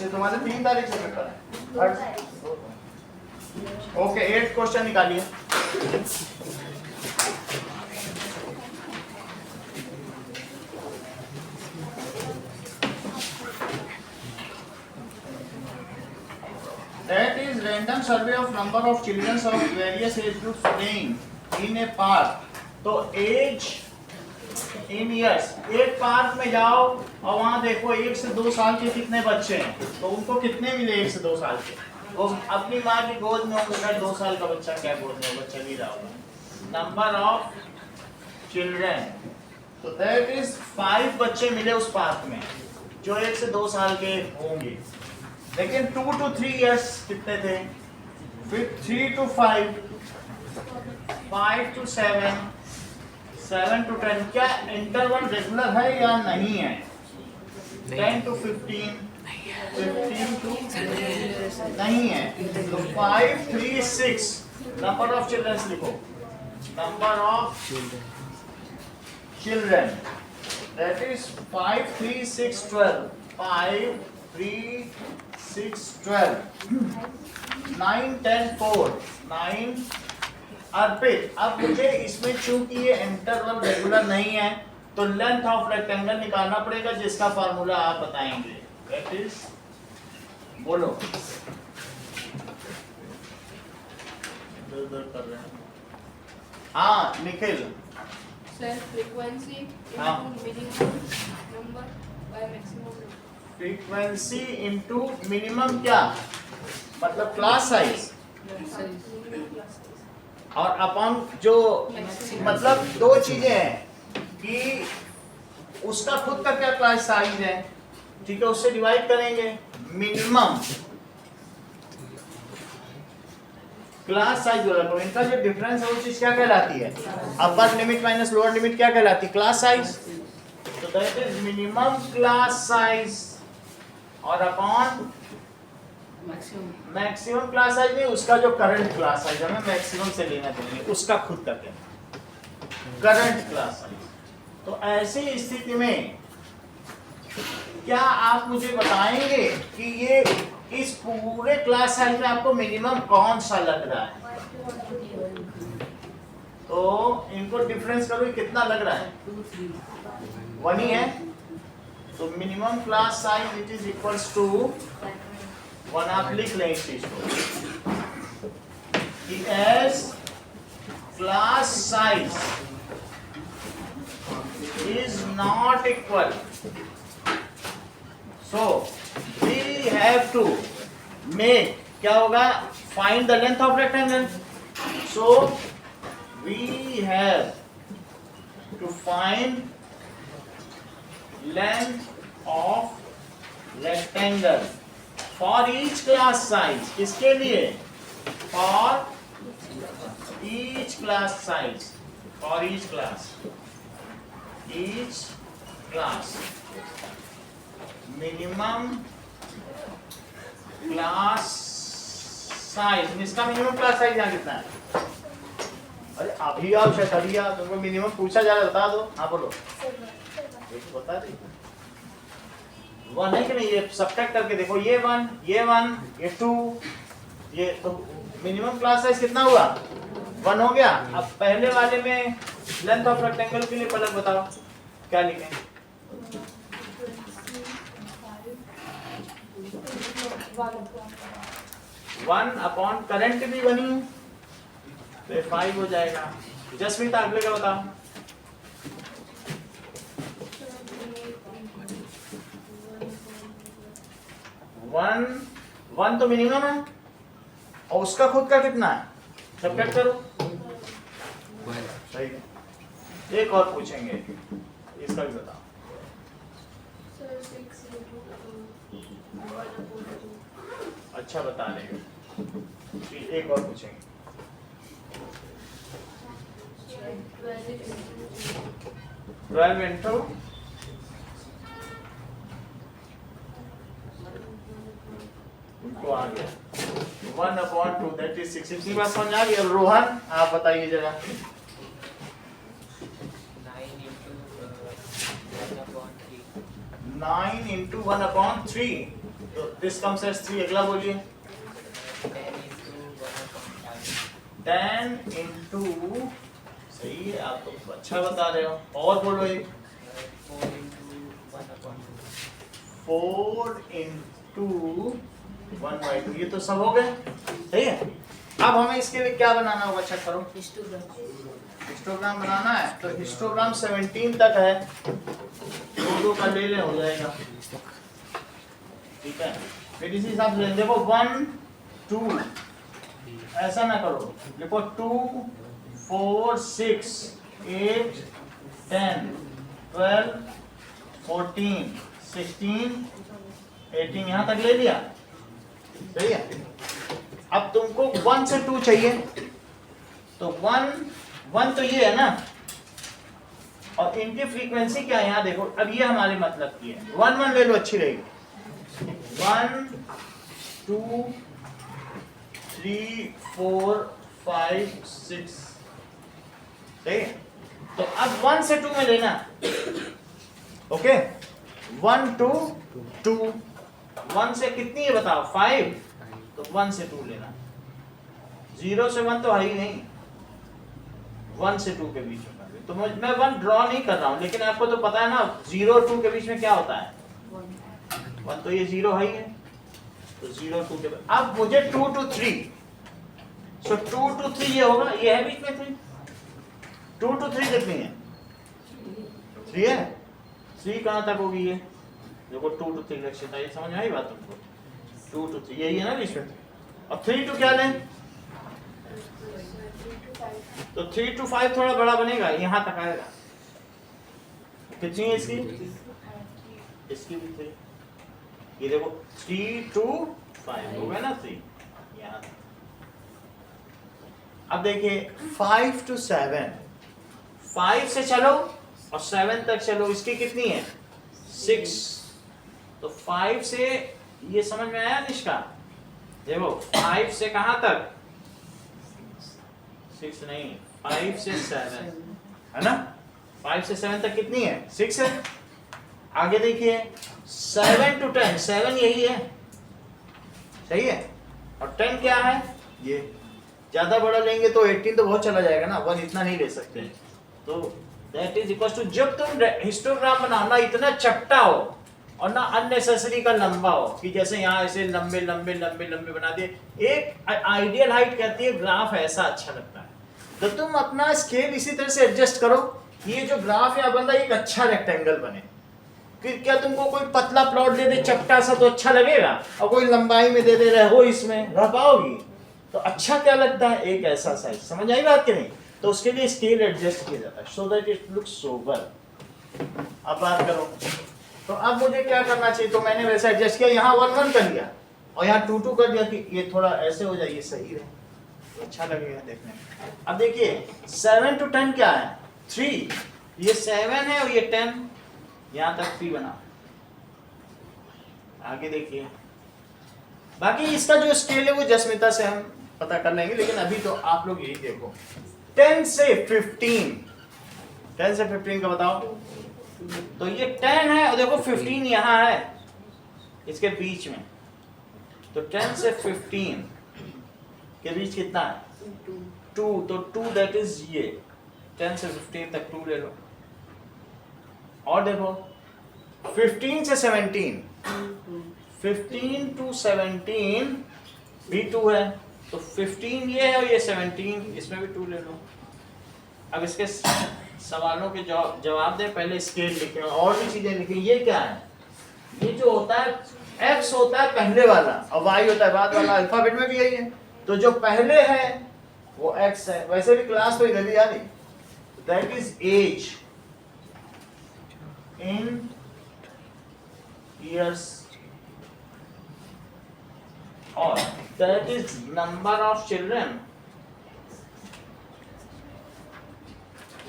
बच्चे तुम्हारे 3 तारीख से पेपर है। ओके 8 क्वेश्चन निकालिए। That is random survey of number of children of various age groups playing in a park. तो एज इन ईयर्स, एक पार्क में जाओ और वहां देखो 1 से 2 साल के कितने बच्चे हैं, तो उनको कितने मिले 1 से 2 साल के? वो अपनी माँ की गोद में होगा, 2 साल का बच्चा क्या गोद में होगा, चल ही रहा होगा। नंबर ऑफ चिल्ड्रन, तो दैट इज 5 बच्चे मिले उस पार्क में जो 1 से 2 साल के होंगे। लेकिन 2 to 3 years कितने थे? फिर 3 to 5, 5 to 7, 7 to 10। क्या इंटरवल रेगुलर है या नहीं है? 10 to 15, 15 to नहीं है। तो 5, 3, 6 नंबर ऑफ चिल्ड्रन लिखो। Number of children that is 5, 3, 6, 12। 5, 3, 6, 12, 9, 10, 4, 9। अर्पित, अब मुझे इसमें चूंकि ये इंटरवल रेगुलर नहीं है तो लेंथ ऑफ रेक्टेंगल निकालना पड़ेगा, जिसका फार्मूला आप बताएंगे। दैट इज, बोलो। कर रहे हैं। हाँ निखिल। सर फ्रीक्वेंसी हाँ। Into minimum number by maximum. Frequency into minimum क्या मतलब? क्लास साइज और अपॉन जो, मतलब 2 चीजें हैं कि उसका खुद का क्या क्लास साइज है, ठीक है, उससे डिवाइड करेंगे। मिनिमम क्लास साइज बोला तो इनका जो डिफरेंस है वो चीज क्या कहलाती है? Upper limit minus lower limit क्या कहलाती है? Class size. तो that is minimum class size और अपॉन मैक्सिमम क्लास साइज नहीं, उसका जो करंट क्लास साइज हमें मैक्सिमम से लेना चाहिए, उसका खुद का क्या करंट क्लास साइज। तो ऐसी स्थिति में क्या आप मुझे बताएंगे कि ये इस पूरे क्लास साइज में आपको मिनिमम कौन सा लग रहा है? तो इनको डिफरेंस करो, कितना लग रहा है? 1 ही है। तो minimum class size it is equals to 1। आप लिख लें इस चीज को कि as class size is not equal, so we have to make, क्या होगा? Find the length of rectangle. So we have to find length of rectangle for each class size. किसके लिए? For each class size, for each class, each class minimum class size. इसका minimum class size यहाँ कितना है? अरे अभी आओ शायद अभी आओ, तुमको मिनिमम पूछा जा रहा है, बता दो। हाँ बोलो, बता दी 1 है कि नहीं? ये सब्ट्रैक्ट करके देखो, ये 1, ये 1, ये 2, ये तो मिनिमम क्लास साइज कितना हुआ? 1 हो गया। अब पहले वाले में लेंथ ऑफ रेक्टेंगल के लिए पलक बताओ क्या लिखें? 1 अपॉन करंट भी बनी तो 5 हो जाएगा। जसमीत अगले का बताओ। 1 तो मिनिमम है और उसका खुद का कितना है? सब्ट्रैक्ट करो। सही है। एक और पूछेंगे, इसका भी बताओ। अच्छा बता रहे हो। एक और पूछेंगे। 12 इंटू उनको आ गया 1/2 दैट इज 6। इतनी बात समझ आ गई। और रोहन आप बताइए जरा। 9 into 1/3। तो तो दिस कम्स एज 3, अगला बोलिए 10 इंटू, सही है, आप तो अच्छा बता रहे हो, और बोलो एक 4 इंटू 1/2, ये तो सब हो गए, सही है। अब हमें इसके लिए क्या बनाना होगा, चेक करो, हिस्टोग्राम बनाना है। तो हिस्टोग्राम 17 तक है, दो का ले ले हो जाएगा, ठीक है। फिर इसी हिसाब से देखो 1 2, ऐसा ना करो, देखो 2 4 6 8 10 12 14 16 18, यहां तक ले लिया, सही है। अब तुमको 1 से 2 चाहिए, तो 1 तो ये है ना, और इनकी फ्रीक्वेंसी क्या है यहाँ देखो। अब ये हमारे मतलब की है, 1 1 ले लो, अच्छी रहेगी। 1 2 3 4 5 6, सही है। तो अब 1 से 2 में लेना, ओके। 1 2 2, 1 से कितनी है बताओ, 5, तो 1 से 2 लेना। 0 से 1 तो है ही नहीं, 1 से 2 के बीच में कर रही। तो मैं 1 ड्रॉ नहीं कर रहा हूं, लेकिन आपको तो पता है ना 0 और 2 के बीच में क्या होता है, 1, तो ये 0 है ही है, तो 0 2 के बीच। अब मुझे 2 to 3, सो 2 to 3 ये होगा, ये है बीच में 3, 2 to 3 कितनी है, 3 है। 3 कहां तक होगी ये, देखो 2 to 3 लक्ष्य था, ये समझ में आई बात तुमको, 2 to 3 यही है ना बीच में। अब 3 to क्या लें, तो 3 to 5 थोड़ा बड़ा बनेगा, यहां तक आएगा। कितनी है इसकी, इसकी भी 3, ये देखो 3 to 5 हो गया ना 3, यहाँ। अब देखिए 5 to 7, 5 से चलो और 7 तक चलो, इसकी कितनी है 6, तो 5 से, ये समझ में आया निष्का, देखो 5 से कहां तक, 6 नहीं, 5 से 7 है ना, 5 से 7 तक कितनी है 6 है। आगे देखिए 7 to 10, 7 यही है, सही है, और 10 क्या है ये। ज्यादा बड़ा लेंगे तो 18 तो बहुत चला जाएगा ना, 1 इतना नहीं ले सकते, तो दैट इज इक्वल टू, जब तुम हिस्टोग्राम बनाना इतना चपटा हो और ना अननेसेसरी का लंबा हो, कि जैसे यहाँ ऐसे लंबे लंबे लंबे लंबे बना दिए। एक आइडियल हाइट कहती है ग्राफ ऐसा अच्छा लगता है, तो तुम अपना स्केल इसी तरह से एडजस्ट करो, ये जो ग्राफ यहाँ बन रहा है एक अच्छा रेक्टेंगल बने। कि क्या तुमको कोई पतला प्लॉट दे दे चपटा सा तो अच्छा लगेगा, और कोई लंबाई में दे दे रहो इसमें रह पाओगी, तो अच्छा क्या लगता है, एक ऐसा साइज, समझ आई बात कि नहीं। तो उसके लिए स्केल एडजस्ट किया जाता है, सो दैट इट लुक्स सोबर। अब बात करो, तो अब मुझे क्या करना चाहिए, तो मैंने वैसा एडजस्ट किया, यहाँ 1 1 कर लिया और यहाँ 2 2 कर दिया, कि ये थोड़ा ऐसे हो जाए, ये सही रहे, तो अच्छा लगेगा देखने में। अब देखिए 7 to 10 क्या है 3, ये 7 है और ये 10, यहाँ तक 3 बना। आगे देखिए, बाकी इसका जो स्केल है वो जस्मिता से हम पता कर लेंगे, लेकिन अभी तो आप लोग यही देखो 10 से 15, 10 से 15 का बताओ, तो ये 10 है और देखो 15 यहाँ है इसके बीच में, तो 10 से 15 के बीच कितना है 2, तो 2 दैट इज ये 10 से 15 तक 2 ले लो। और देखो 15 से 17, 15 to 17 भी 2 है, तो 15 ये है और ये 17, इसमें भी 2 ले लो। अब इसके सवालों के जवाब दें, पहले स्केल लिखें और भी चीजें लिखें। ये क्या है, ये जो होता है x होता है पहले वाला और y होता है बाद वाला, अल्फाबेट में भी यही है, तो जो पहले है वो x है। वैसे भी क्लास तो इधर ही आ रही, that is age in years और that is number of children,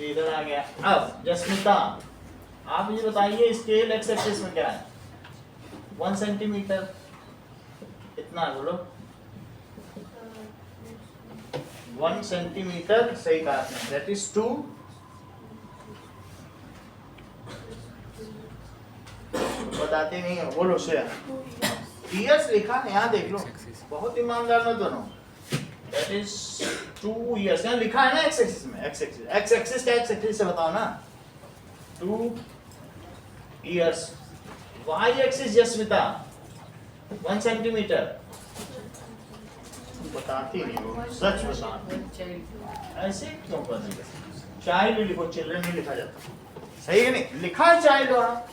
इधर आ गया। अब जस्मिता आप मुझे बताइए स्केल एक्स एक्सिस में क्या है 1 सेंटीमीटर, इतना बोलो 1 सेंटीमीटर, सही कहा आपने, दैट इज 2 बताते नहीं हो, बोलो शेयर ईयर्स लिखा है, यहाँ देख लो, बहुत ईमानदार ना दोनों। दैट इज 2 years, यहाँ लिखा है ना एक्स एक्सिस में, एक्स एक्सिस क्या एक्स एक्सिस से बताओ ना, 2 years। Y axis Jasmita 1 centimetre, बताती नहीं हो, सच बता, ऐसे क्यों कर रही है? चाइल्ड लिखो, चिल्ड्रन नहीं लिखा जाता, सही है नहीं, लिखा है चाइल्ड वहाँ,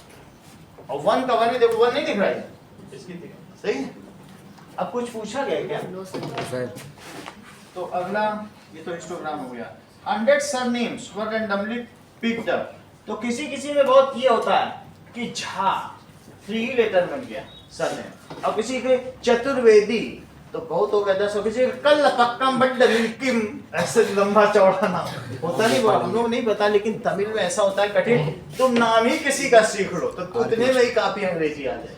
और 1 का 1 भी देखो, 1 नहीं दिख रहा है इसकी, सही है। अब कुछ पूछा गया क्या? तो अगला, ये तो हिस्टोग्राम हो गया। 100 सरनेम्स वर रैंडमली पिक्ड अप। तो किसी किसी में बहुत ये होता है कि झा 3 लेटर बन गया सरनेम, और किसी के चतुर्वेदी तो बहुत हो गया 10, और किसी का कल पक्कम बड्डलिकिम, ऐसे लंबा चौड़ा नाम होता नहीं, वो हम लोग नहीं पता, लेकिन तमिल में ऐसा होता है कठिन, तुम नाम ही किसी का सीख लो तो उतने में ही काफी अंग्रेजी आ जाए।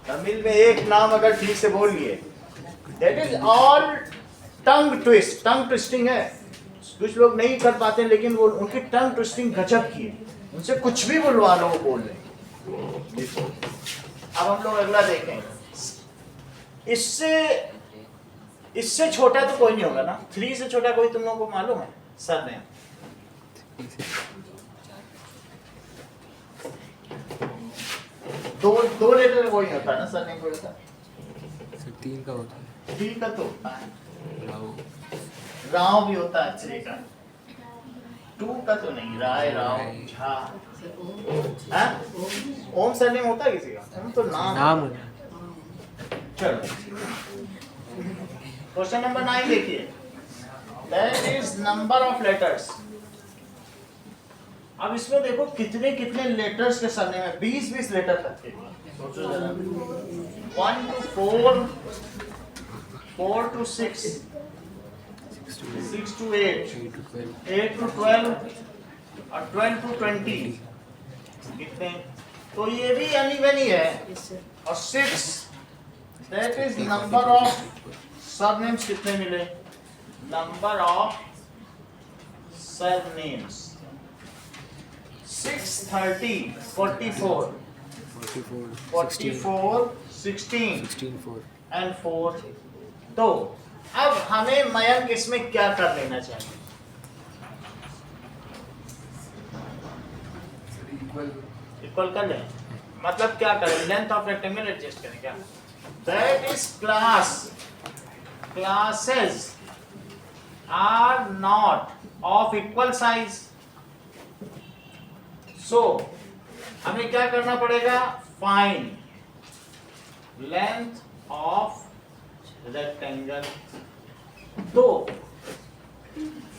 तमिल में एक नाम अगर ठीक से बोल लिए, that is all tongue twist, tongue twisting है, कुछ लोग नहीं कर पाते, लेकिन वो उनकी टंग ट्विस्टिंग गजब की है, उनसे कुछ भी बुलवा लो वो बोल रहे। अब हम लोग अगला देखें, इससे छोटा तो कोई नहीं होगा ना, 3 से छोटा कोई तुम लोगों को मालूम है सरनेम? दो लेटर में कोई होता है ना सरनेम, कोई होता है 3 का होता है, 3 का तो होता है, राव राव भी होता है 3 का, 2 का तो नहीं, राय राव झा, ओम सरनेम होता है किसी का? हम तो नाम है। चलो क्वेश्चन नंबर 9 देखिए, that is number of letters. अब इसमें देखो कितने कितने लेटर्स के सरनेम है, 20 लेटर तक के, सोचो जरा, 1 to 4, 4 to 6, 6 to 8, 8 to 12 और 12 to 20, कितने? तो ये भी अनइवन ही है, और 6, that is number of surnames कितने मिले, नंबर ऑफ सरनेम्स 6, 30, 44, 16 एंड 4। तो अब हमें मयंक इसमें क्या कर लेना चाहिए? इक्वल कर लें, मतलब क्या करें, लेंथ ऑफ रेक्टेंगल एडजस्ट करें क्या? That is classes are not of equal size. So हमें क्या करना पड़ेगा, फाइंड लेंथ ऑफ रेक्टेंगल। तो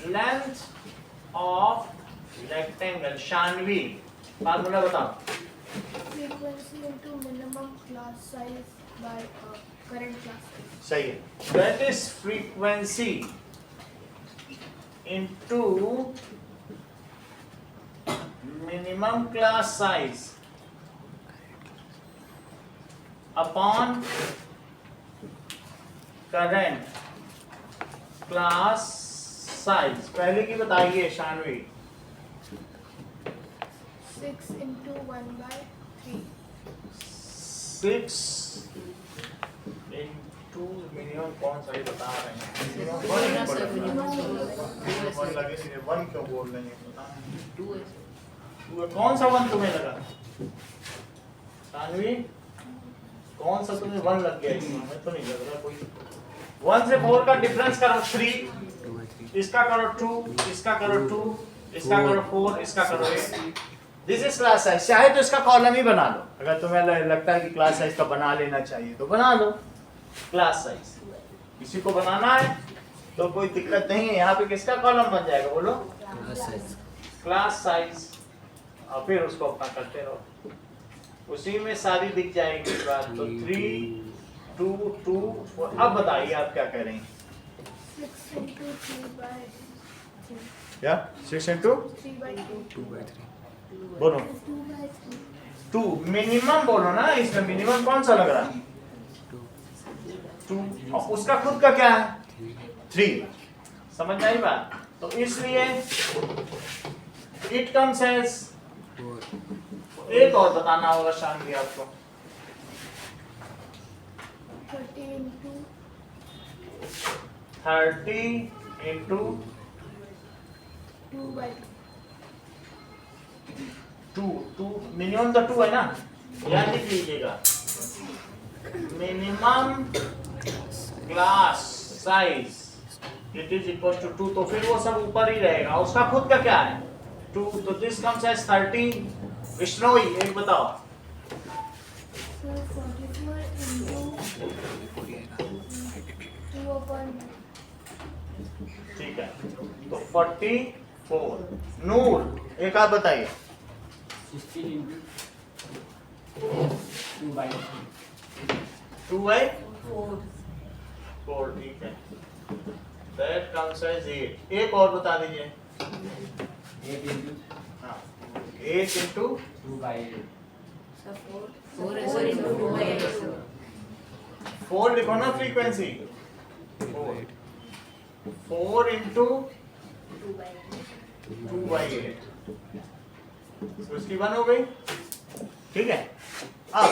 length of rectangle, Shanvi formula बताओ। Frequency into minimum class size by current class size. सही है, that is frequency into minimum class size upon current class size. पहले की बताइए Shanvi. 6 into 1 by 3. 6 into minimum कौन सा ही बता रहे हैं, मिनिमम वन लगे, सीधे 1 क्यों बोल रहे हैं बता। 2 कौन सा 1 तुम्हें लगा शानवी, कौन सा तुम्हें 1 लग गया इसमें? हमें तो नहीं लग रहा कोई। 1 से 4 का डिफरेंस करो 3, इसका करो 2, इसका करो 2, इसका करो 4, इसका करो 8। This is class size. चाहे तो इसका कॉलम ही बना लो, अगर तुम्हें लगता है कि क्लास साइज का बना लेना चाहिए तो बना लो क्लास साइज। किसी को बनाना है तो कोई दिक्कत नहीं है, यहाँ पे किसका कॉलम बन जाएगा बोलो, क्लास साइज, और फिर उसको अपना करते रहो, उसी में सारी दिख जाएगी बात। तो 3, 2, 2, 4। अब बताइए आप क्या कह रहे हैं? 6 into 3 by 3. क्या 6 into 3 by 2. 2 by 3 बोलो 2 by 3. 2 मिनिमम बोलो ना, इसमें मिनिमम कौन सा लग रहा है 2, और उसका खुद का क्या है 3। समझ आई बात? तो इसलिए इट कम्स एज, एक और बताना होगा शानवी आपको, into 30 into 2 by 2 मिनिमम तो 2 है ना, याद लिख लीजिएगा। Minimum class size it is equal to 2, तो फिर वो सब ऊपर ही रहेगा। उसका खुद का क्या है 2, तो दिस कम्स एज 30। विष्णोई एक बताओ। so 44 into 2 upon ठीक है, तो 44। नूर एक आप बताइए। 16 into 2 by 2 by 4, ठीक है, दैट कम्स एज 8। एक और बता दीजिए। 8 into हाँ 8 into 2 by 8 4 लिखो ना फ्रीक्वेंसी। 4 into 2 by 8, तो इसकी 1 हो गई। ठीक है, अब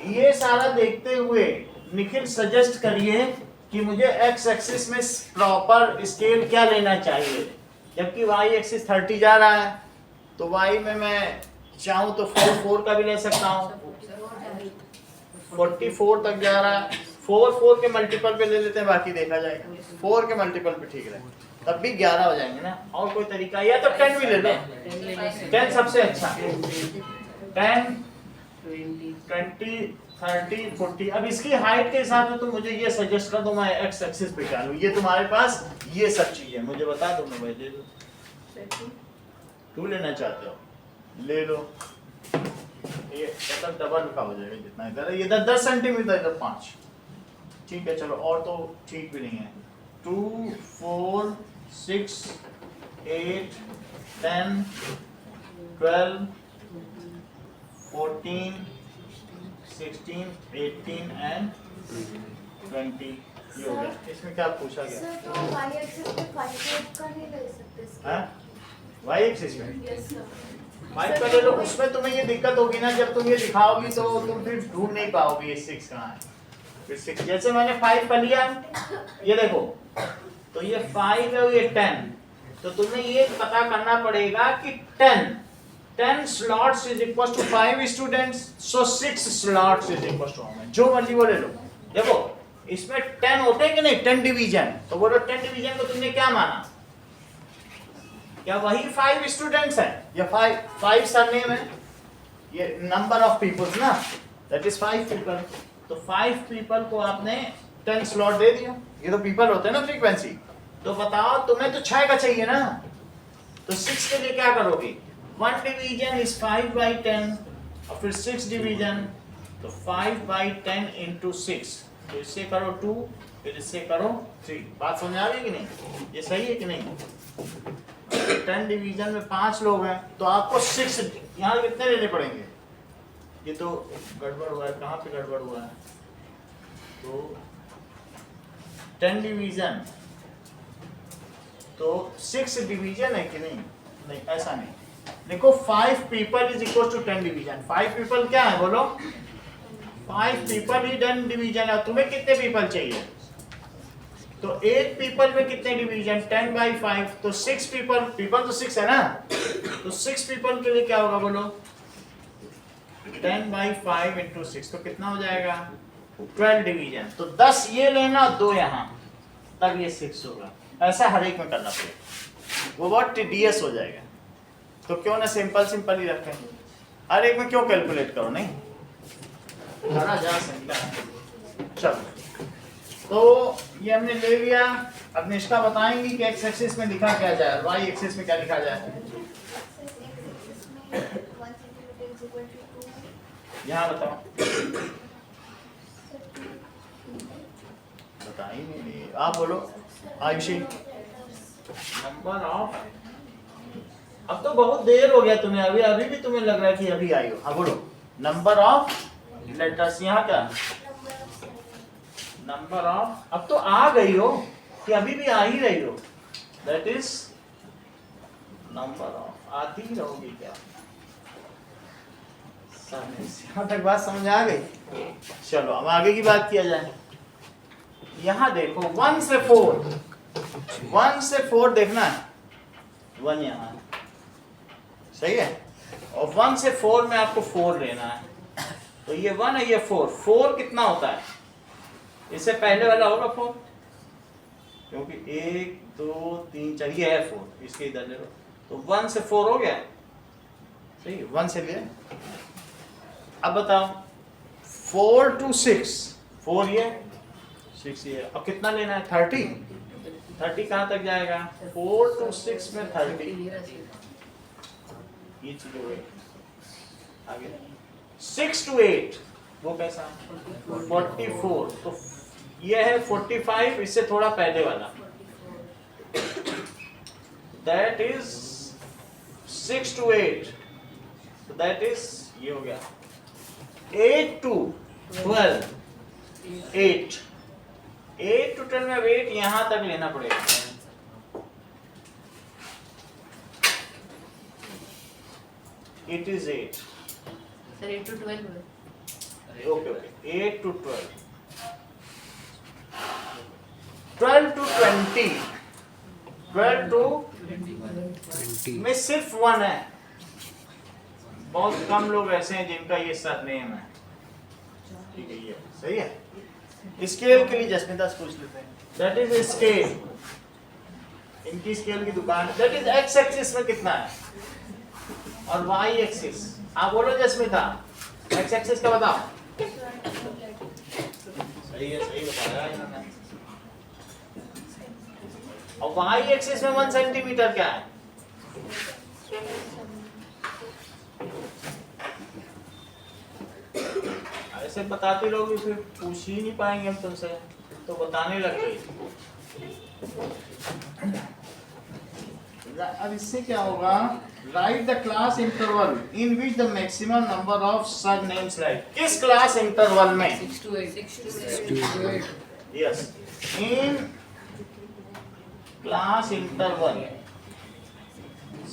ये सारा देखते हुए निखिल सजेस्ट करिए कि मुझे एक्स एक्सिस में प्रॉपर स्केल क्या लेना चाहिए। जबकि वाई एक्सिस 30 जा रहा है, तो वाई में मैं चाहूँ तो 4 का भी ले सकता हूँ। 44 तक जा रहा है, 4 के मल्टीपल पे ले लेते हैं, बाकी देखा जाएगा। 4 के मल्टीपल पे ठीक रहे, तब भी 11 हो जाएंगे ना। और कोई तरीका, या तो 10 भी ले लो, 10 सबसे अच्छा। 10 20 30 40। अब इसकी हाइट के हिसाब से तो मुझे ये सजेस्ट कर दो मैं एक्स एक्सिस पे क्या लूं। ये तुम्हारे पास ये सब चीजें मुझे बता दो, मैं भाई दे दो। 2 लेना चाहते हो ले लो, ये मतलब डबल का हो जाएगा जितना इधर है। इधर 10 सेंटीमीटर, इधर 5। ठीक है चलो, और तो ठीक भी नहीं है। 2 4 6 8 10 12 14 16 18 एंड 20। ये हो गया। इसमें क्या पूछा गया? सर तो y एक्सिस पे 5 का नहीं ले सकते इसके? हाँ वाई एक्सिस में Yes, sir. 5 का ले लो। उसमें तुम्हें ये दिक्कत होगी ना, जब तुम ये दिखाओगी तो तुम फिर ढूंढ नहीं पाओगे ये 6 कहाँ है। फिर 6 जैसे मैंने 5 का लिया, ये देखो तो ये 5 है और ये 10, तो तुम्हें ये पता करना पड़ेगा कि 10 slots is equal to 5 students, so 6 slots is equal to how many? जो मर्जी वो ले लो। देखो इसमें 10 होते हैं कि नहीं, 10 डिवीजन, तो बोलो 10 डिवीजन को तुमने क्या माना? क्या वही 5 स्टूडेंट्स हैं या 5 सरनेम है? ये नंबर ऑफ पीपल्स ना, दैट इज 5 पीपल। तो 5 पीपल को आपने 10 स्लॉट दे दिया। ये तो पीपल होते हैं ना फ्रीक्वेंसी। तो बताओ तुम्हें तो 6 का चाहिए ना, तो 6 के लिए क्या करोगे? 1 डिवीजन इज 5 by 10 और फिर 6 डिवीजन, तो 5 by 10 into 6। तो इससे करो 2, फिर इससे करो 3। बात समझ आ रही है कि नहीं? ये सही है कि नहीं? 10 डिवीजन में 5 लोग हैं, तो आपको 6 यहाँ कितने लेने पड़ेंगे? ये तो गड़बड़ हुआ है, कहाँ पे गड़बड़ हुआ है? तो 10 डिवीजन तो 6 डिवीजन है कि नहीं? नहीं ऐसा नहीं। देखो 5 people is equal to 10 division. 5 people क्या है बोलो? 5 पीपल ही 10 डिवीजन है। तुम्हें कितने पीपल चाहिए? तो 8 पीपल में कितने डिवीजन? 10 by 5, तो 6 पीपल तो 6 है ना, तो 6 पीपल के लिए क्या होगा बोलो? 10 by 5 into 6, तो कितना हो जाएगा? 12 डिवीजन। तो 10 ये लेना, 2 यहाँ, तब ये 6 होगा। ऐसा हर एक में करना पड़ेगा, वो बहुत टीडियस हो जाएगा। तो क्यों ना सिंपल ही रखें, हर एक में क्यों कैलकुलेट करो? नहीं करा जा सकता है। चलो तो ये हमने ले लिया। अब निष्ठा बताएंगी कि एक्स एक्सिस में लिखा क्या जाए, वाई एक्सिस में क्या लिखा जाए। यहाँ बताओ, बताइए नहीं, आप बोलो आयुषी। नंबर ऑफ, अब तो बहुत देर हो गया तुम्हें, अभी भी तुम्हें लग रहा है कि अभी आई हो। हाँ बोलो, नंबर ऑफ लेटर्स। यहाँ क्या? नंबर ऑफ, अब तो आ गई हो कि अभी भी आ ही रही हो, दैट इज नंबर ऑफ। आती ही रहोगी क्या? यहाँ तक बात समझ आ गई? चलो अब आगे की बात किया जाए। यहां देखो 1 से 4 देखना है, 1 यहाँ सही है, और 1 से 4 में आपको 4 लेना है। तो ये 1 है, ये 4 कितना होता है, इससे पहले वाला होगा 4, क्योंकि 1 2 3 4 ये है 4, इसके इधर ले लो। तो 1 से 4 हो गया, सही है, 1 से लिया। अब बताओ 4 to 6, 4 ये 6 ये, अब कितना लेना है, 30 कहाँ तक जाएगा, 4 to 6 में 30, ये चीज हो गई। आगे 6 to 8 वो कैसा, 44, तो ये है 45, इससे थोड़ा पहले वाला, दैट इज 6 to 8, तो दैट इज ये हो गया 8 to 12, 8 to 12 में वेट यहां तक लेना पड़ेगा। It is 8. Sir 8 to 12 Okay. 8 to 12. 12 to 20. 12 to 20 में सिर्फ 1 है। बहुत कम लोग ऐसे हैं जिनका ये सरनेम है। ठीक है, ये सही है। स्केल के लिए जसमिता से पूछ लेते हैं। दैट इज स्केल, इनकी स्केल की दुकान। दैट इज एक्स एक्सिस में कितना है और वाई एक्सिस, आप बोलो जसमिता, एक्स एक्सिस का बताओ। सही है, सही बताया इन्होंने। और वाई एक्सिस में 1 सेंटीमीटर क्या है, ऐसे बताते रहोगे फिर पूछ ही नहीं पाएंगे हम तुमसे, तो बताने लग गए। अब इससे क्या होगा, right the class interval in which the maximum number of surnames right. किस क्लास इंटरवल में, 6 to 8 yes, in class interval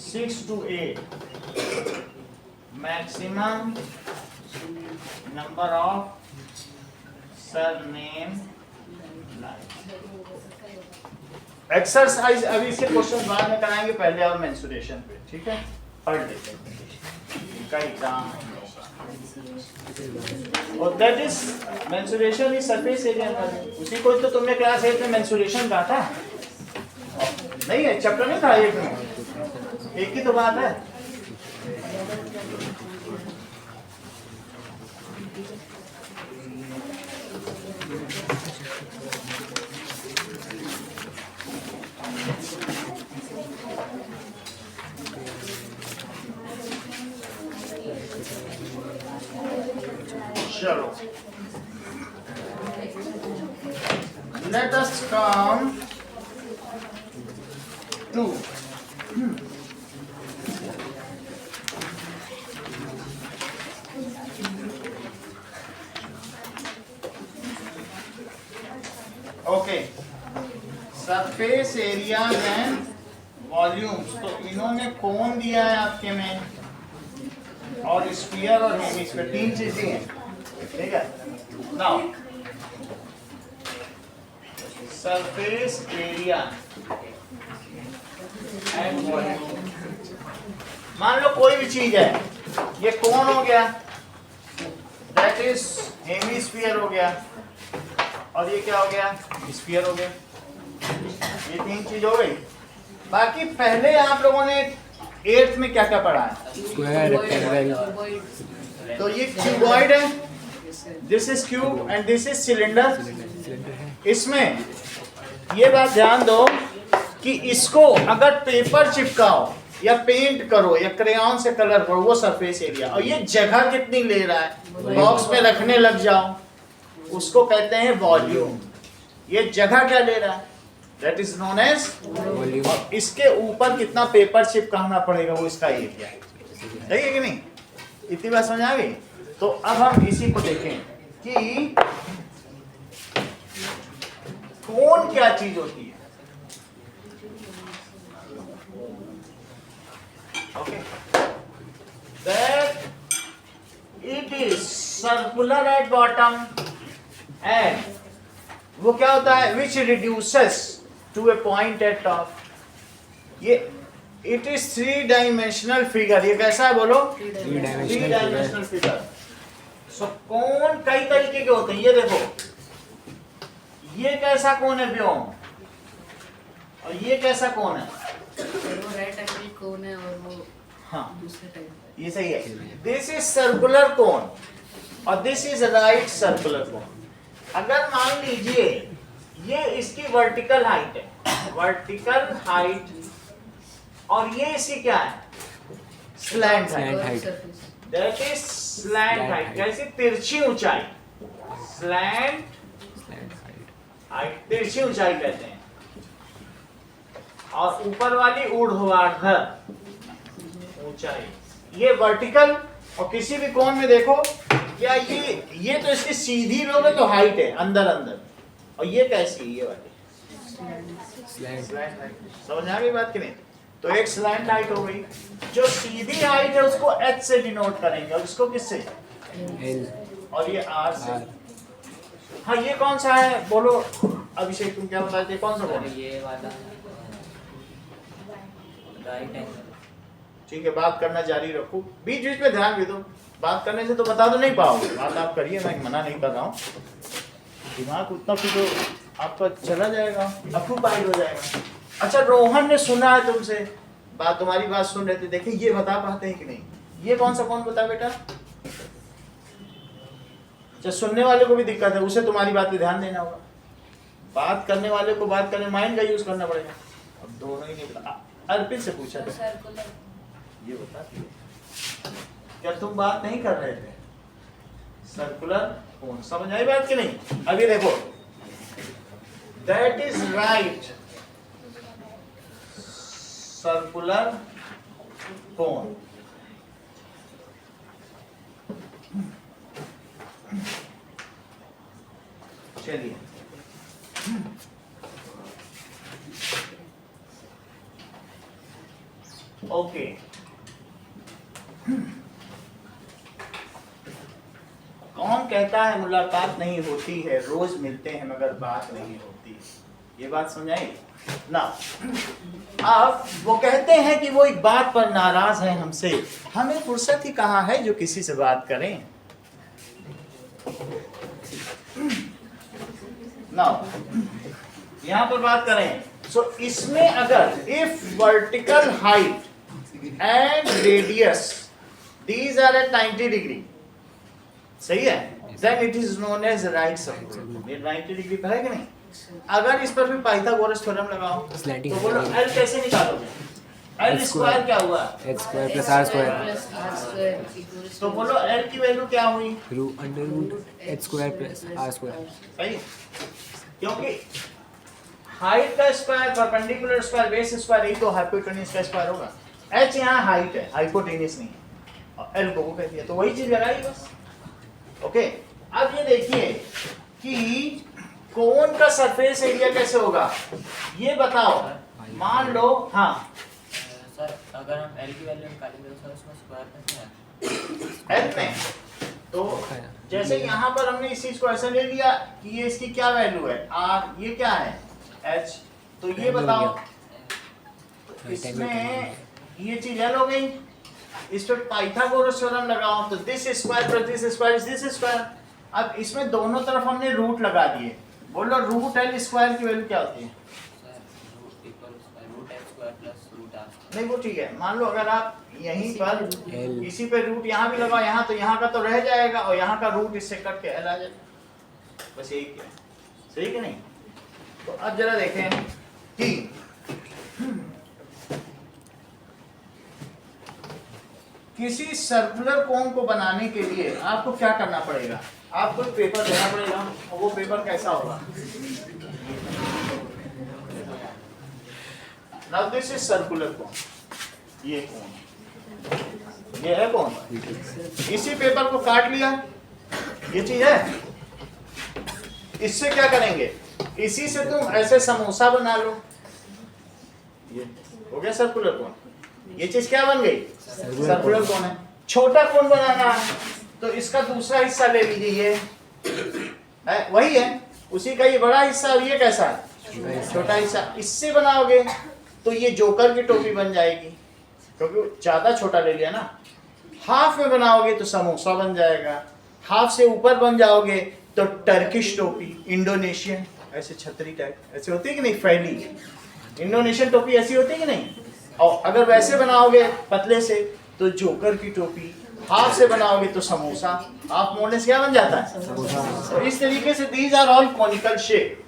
6 to 8 maximum number of surname exercise. अभी इसके क्वेश्चन बाद में कराएंगे, पहले और मेंसुरेशन पे, ठीक है, पढ़ लेते हैं, इनका एग्जाम है और that is mensuration is surface area. उसी को तो तुमने क्लास 8 में मेंसुरेशन कहा था, नहीं है, चैप्टर नहीं था एक में, एक ही तो बात है। चलो, let us come to okay, surface area and volumes. तो इन्होंने कौन दिया है आपके में, और स्फीयर और हेमिस्फीयर, 3 चीजें हैं, ठीक है। Now surface area and volume, मान लो कोई भी चीज है, ये कौन हो गया, दैट इज हेमिस्फीयर हो गया, और ये क्या हो गया, स्फीयर हो गया। ये 3 चीज हो गई। बाकी पहले आप लोगों ने 8th में क्या क्या पढ़ा है, स्क्वायर, रेक्टेंगल, तो ये क्यूबॉइड है, this is cube and this is cylinder. इसमें ये बात ध्यान दो कि इसको अगर पेपर चिपकाओ या पेंट करो या क्रेयॉन से कलर करो, वो सरफेस एरिया। और ये जगह कितनी ले रहा है, बॉक्स में रखने लग जाओ, उसको कहते हैं वॉल्यूम। ये जगह क्या ले रहा है, that is known as volume. और इसके ऊपर कितना पेपर चिपकाना पड़ेगा, वो इसका एरिया है। सही है कि नहीं, इतनी बात समझ आ गई। तो अब हम इसी को देखें कि कौन क्या चीज होती है। Okay, that it it is circular at bottom and वो क्या होता है which reduces to a point at top. ये इट इज 3 डायमेंशनल फिगर। ये कैसा है बोलो? 3 डायमेंशनल फिगर। सो कोण कई तरीके के होते हैं। ये देखो, ये कैसा कोण है व्योम, और ये कैसा कोण है? वो राइट एंगल कोण है और वो हाँ दूसरे टाइप। ये सही है। दिस इज सर्कुलर कोण और दिस इज राइट सर्कुलर कोण। अगर मान लीजिए ये इसकी वर्टिकल हाइट है, वर्टिकल हाइट, और ये इसकी क्या है? Slant height. That is slant height. कैसी? तिरछी ऊंचाई। स्लैंट हाइट, तिरछी ऊंचाई कहते हैं। और ऊपर वाली ऊर्ध्वाधर ऊंचाई, ये वर्टिकल। और किसी भी कोण में देखो, क्या ये तो इसकी सीधी लोगे तो हाइट है अंदर अंदर, और ये कैसी है? ये वाली स्लैंट हाइट। समझ आ गई बात कि नहीं? तो एक स्लैंट हाइट हो गई। जो सीधी हाइट है उसको h से डिनोट करेंगे, और इसको किससे? L, और ये r से। हाँ, ये कौन सा है बोलो अभिषेक, तुम क्या बताए थे? कौन सा बोलो? ये वाला राइट एंगल। ठीक है, बात करना जारी रखो, बीच बीच में ध्यान भी दो। बात करने से तो बता तो नहीं पाओगे, बात आप करिए, मैं मना नहीं कर रहा हूँ। दिमाग उतना फिर तो आपका चला जाएगा, ऑक्यूपाइड हो जाएगा। अच्छा, रोहन ने सुना है तुमसे बात, तुम्हारी बात सुन रहे थे, देखिए ये बता पाते हैं कि नहीं? ये कौन सा कौन बता बेटा? अच्छा, सुनने वाले को भी दिक्कत है, उसे तुम्हारी बात पे ध्यान देना होगा। बात करने वाले को बात करने माइंड का यूज करना पड़ेगा। अब दोनों ही नहीं बता। अर्पित से पूछा था, ये बता क्या तुम बात नहीं कर रहे थे? सर्कुलर कोण, समझ आई बात कि नहीं? अभी देखो, दैट इज राइट सर्कुलर कोण। चलिए, ओके। कौन कहता है मुलाकात नहीं होती है, रोज मिलते हैं मगर बात नहीं होती? ये बात समझाई ना? अब वो कहते हैं कि वो एक बात पर नाराज है हमसे, हमें फुर्सत ही कहाँ है जो किसी से बात करें। ना यहां पर बात करें, सो इसमें अगर if vertical height and radius these are at 90 degree, सही है, then it is known as right circular. ये 90 डिग्री पर है कि नहीं? अगर इस पर भी पाइथागोरस थ्योरम लगाओ तो बोलो एल कैसे निकालोगे? एल स्क्वायर क्या हुआ? x square plus r square. तो बोलो एल की वैल्यू क्या हुई? Under root h square plus r square. सही, क्योंकि हाइट का square, perpendicular square, base square, यही तो हाइपोटेन्यूज का स्क्वायर होगा। h यहाँ हाइट है, हाइपोटेन्यूज नहीं है, और l को वो कहती है, तो वही चीज लगाई बस। ओके, अब ये देखिए कि कोन का सरफेस एरिया कैसे होगा, ये बताओ। मान लो, हाँ सर, अगर हम l की वैल्यू निकालेंगे तो सर उसमें स्क्वायर कैसे आएगा? l में तो जैसे यहाँ पर हमने इस चीज को ऐसा ले लिया कि ये इसकी क्या वैल्यू है r, ये क्या है h, तो ये बताओ इसमें ये चीज l हो गई। इस पर पाइथागोरस थ्योरम लगाओ तो this square plus this square is this square. अब इसमें दोनों तरफ हमने रूट लगा दिए, बोलो रूट एल स्क्वायर की वैल्यू क्या होती है? नहीं वो ठीक है, मान लो अगर आप यहीं पर इसी पे रूट यहाँ भी लगाओ, यहाँ तो यहाँ का तो रह जाएगा, और यहाँ का रूट इससे कट के एल आ जाएगा, बस यही क्या है, सही कि नहीं? तो अब जरा देखें कि किसी सर्कुलर कोन को बनाने के लिए आपको क्या करना पड़ेगा? आपको एक पेपर देना पड़ेगा, और वो पेपर कैसा होगा? Now this is circular cone, ये कोन, ये है कोन। इसी पेपर को काट लिया, ये चीज है। इससे क्या करेंगे? इसी से तुम ऐसे समोसा बना लो, ये हो गया सर्कुलर कोन। ये चीज क्या बन गई? सर्कुलर कोन है। छोटा कोन बनाना है तो इसका दूसरा हिस्सा ले लीजिए, ये वही है, उसी का ये बड़ा हिस्सा और ये कैसा है, छोटा हिस्सा। इससे बनाओगे तो ये जोकर की टोपी बन जाएगी, क्योंकि ज्यादा छोटा ले लिया ना। हाफ में बनाओगे तो समोसा बन जाएगा, हाफ से ऊपर बन जाओगे तो टर्किश टोपी, इंडोनेशियन, ऐसे छतरी टाइप ऐसे होती है कि नहीं, फैली इंडोनेशियन टोपी ऐसी होती है कि नहीं। और अगर वैसे बनाओगे पतले से तो जोकर की टोपी, हाफ से बनाओगे तो समोसा, हाफ मोड़ने से क्या बन जाता है, तो इस तरीके से these are all conical shape.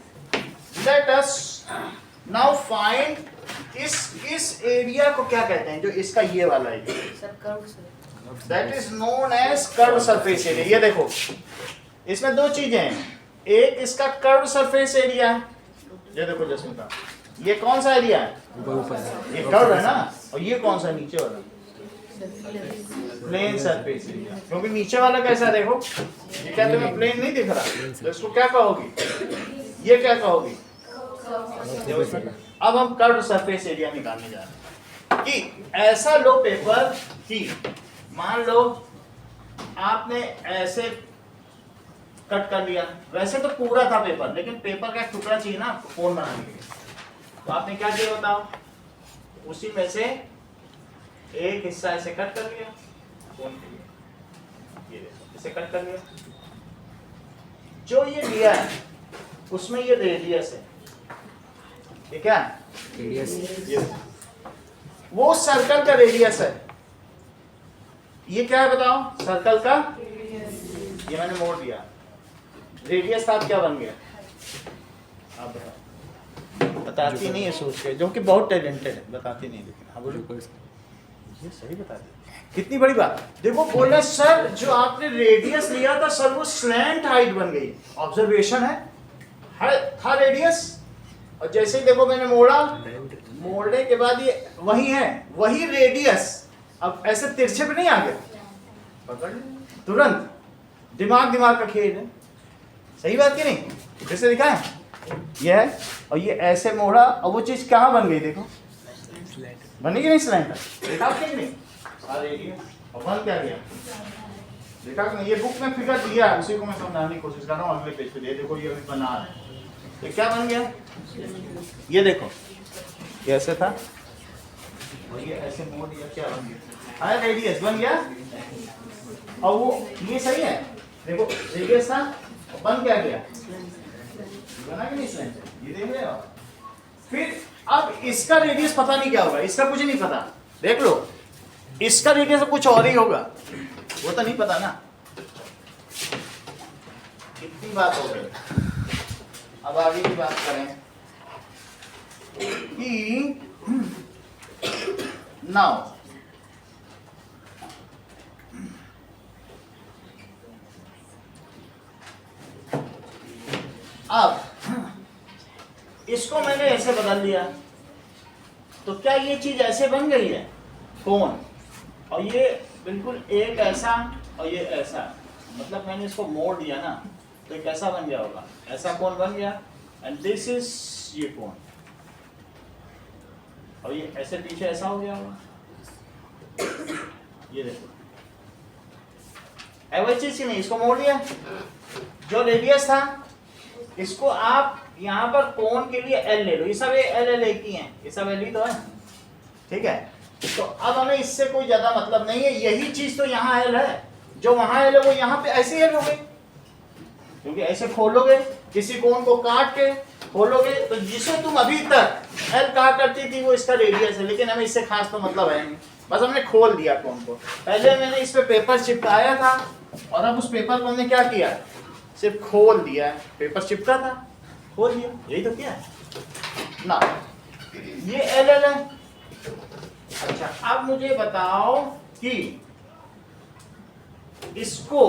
Let us now find इस एरिया को क्या कहते हैं, जो इसका ये वाला एरिया, सर कर्व से that is known as curve surface area. ये देखो इसमें दो चीजें हैं, एक इसका कर्व सरफेस एरिया है, ये देखो जसमिता, ये कौन सा एरिया है, ये कर्व है ना, और ये कौन सा नीचे वाला, प्लेन सरफेस एरिया। क्योंकि नीचे वाला कैसा देखो, ये क्या तुम्हें प्लेन नहीं दिख रहा, तो इसको क्या कहोगी, ये क्या कहोगी। अब हम कर्व सरफेस एरिया निकालने जा रहे हैं कि ऐसा लो पेपर कि मान लो आपने ऐसे कट कर लिया, वैसे तो पूरा था पेपर, लेकिन पेपर का एक टुकड़ा चाहिए ना आपको कोन बनाने के लिए, तो आपने क्या किया बताओ, उसी में से एक हिस्सा ऐसे कट कर लिया कोन के लिए, ये इसे कट कर लिया, जो ये दिया है उसमें ये रेडियस है, ये क्या रेडियस, वो सर्कल का रेडियस है, ये क्या है बताओ, सर्कल का, ये मैंने मोड़ दिया, रेडियस था, क्या बन गया, आप बताओ। बताती नहीं है सोच के, जो कि बहुत टैलेंटेड है, बताती नहीं, लेकिन हाँ बोलो, ये सही बता दी, कितनी बड़ी बात। देखो बोला सर जो आपने रेडियस लिया था सर वो स्लैंट हाइट बन गई, ऑब्जर्वेशन है था रेडियस, और जैसे ही देखो मैंने मोड़ा, मोड़ने के बाद ये वही है, वही रेडियस, अब ऐसे तिरछे पे नहीं आ गया, पकड़ तुरंत, दिमाग का खेल है, सही बात की नहीं, जैसे दिखा है ये है, और ये ऐसे मोड़ा और वो चीज कहाँ बन गई, देखो बनी कि नहीं स्लैंट, देखा आपने कि नहीं, और बन क्या गया, देखा कि नहीं। ये बुक में फिगर दिया है, उसी को मैं समझाने की कोशिश कर रहा हूँ, अगले पेज पे ये देखो, ये अभी बना रहे हैं, ये क्या बन गया, ये देखो ये ऐसे था और ये ऐसे मोड़ दिया, क्या बन गया, हाँ रेडियस बन गया, और वो ये सही है, देखो रेडियस था बन क्या गया, बना कि नहीं स्लैंट, ये देख रहे हो। फिर अब इसका रेडियस पता नहीं क्या होगा, इसका कुछ नहीं पता, देख लो इसका रेडियस कुछ और ही होगा, वो तो नहीं पता ना। कितनी बात हो गई, अब आगे की बात करें कि नाउ अब इसको मैंने ऐसे बदल दिया, तो क्या ये चीज ऐसे बन गई है कोन, और ये बिल्कुल एक ऐसा और ये ऐसा, मतलब मैंने इसको मोड़ दिया ना, तो कैसा बन गया होगा, ऐसा कोन बन गया, एंड दिस इज ये कोन, और ये ऐसे पीछे ऐसा हो गया होगा, ये देखो वही चीज की नहीं, इसको मोड़ दिया, जो रेडियस था इसको आप यहाँ पर कोन के लिए एल ले लो, ये सब एल एक ही हैं, ये सब एल ही तो है, ठीक है। तो अब हमें इससे कोई ज्यादा मतलब नहीं है, यही चीज तो यहाँ एल है, जो वहां एल है वो यहाँ पे ऐसे एल हो गई, क्योंकि ऐसे खोलोगे किसी कोन को काट के खोलोगे, तो जिसे तुम अभी तक एल कहा करती थी वो इसका रेडियस है, लेकिन हमें इससे खास तो मतलब है नहीं, बस हमने खोल दिया कोन को। पहले मैंने इस पे पेपर चिपकाया था, और अब उस पेपर को हमने क्या किया, सिर्फ खोल दिया, पेपर चिपका था खोल दिया, यही तो किया है ना। ये एल एल है। अच्छा अब मुझे बताओ कि इसको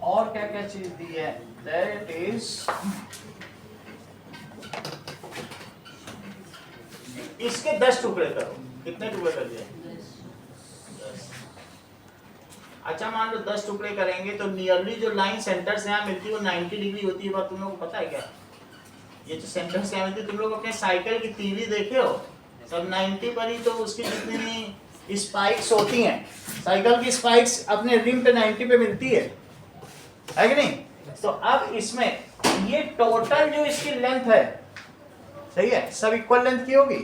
और क्या क्या चीज दी है, दैट इज इसके 10 टुकड़े करो, कितने टुकड़े कर दिए, 10। अच्छा मान लो 10 टुकड़े करेंगे तो नियरली जो लाइन सेंटर से यहाँ मिलती है वो 90 डिग्री होती है, बात तुम लोगों को पता है क्या, ये जो सेंटर से यहाँ मिलती है, तुम लोग अपने साइकिल की तीली देखे हो, सब 90 पर ही तो उसकी जितनी स्पाइक्स होती हैं, साइकिल की स्पाइक्स अपने रिम पे 90 पे मिलती है कि नहीं? तो अब इसमें ये टोटल जो इसकी लेंथ है, सही है, सब इक्वल लेंथ की होगी।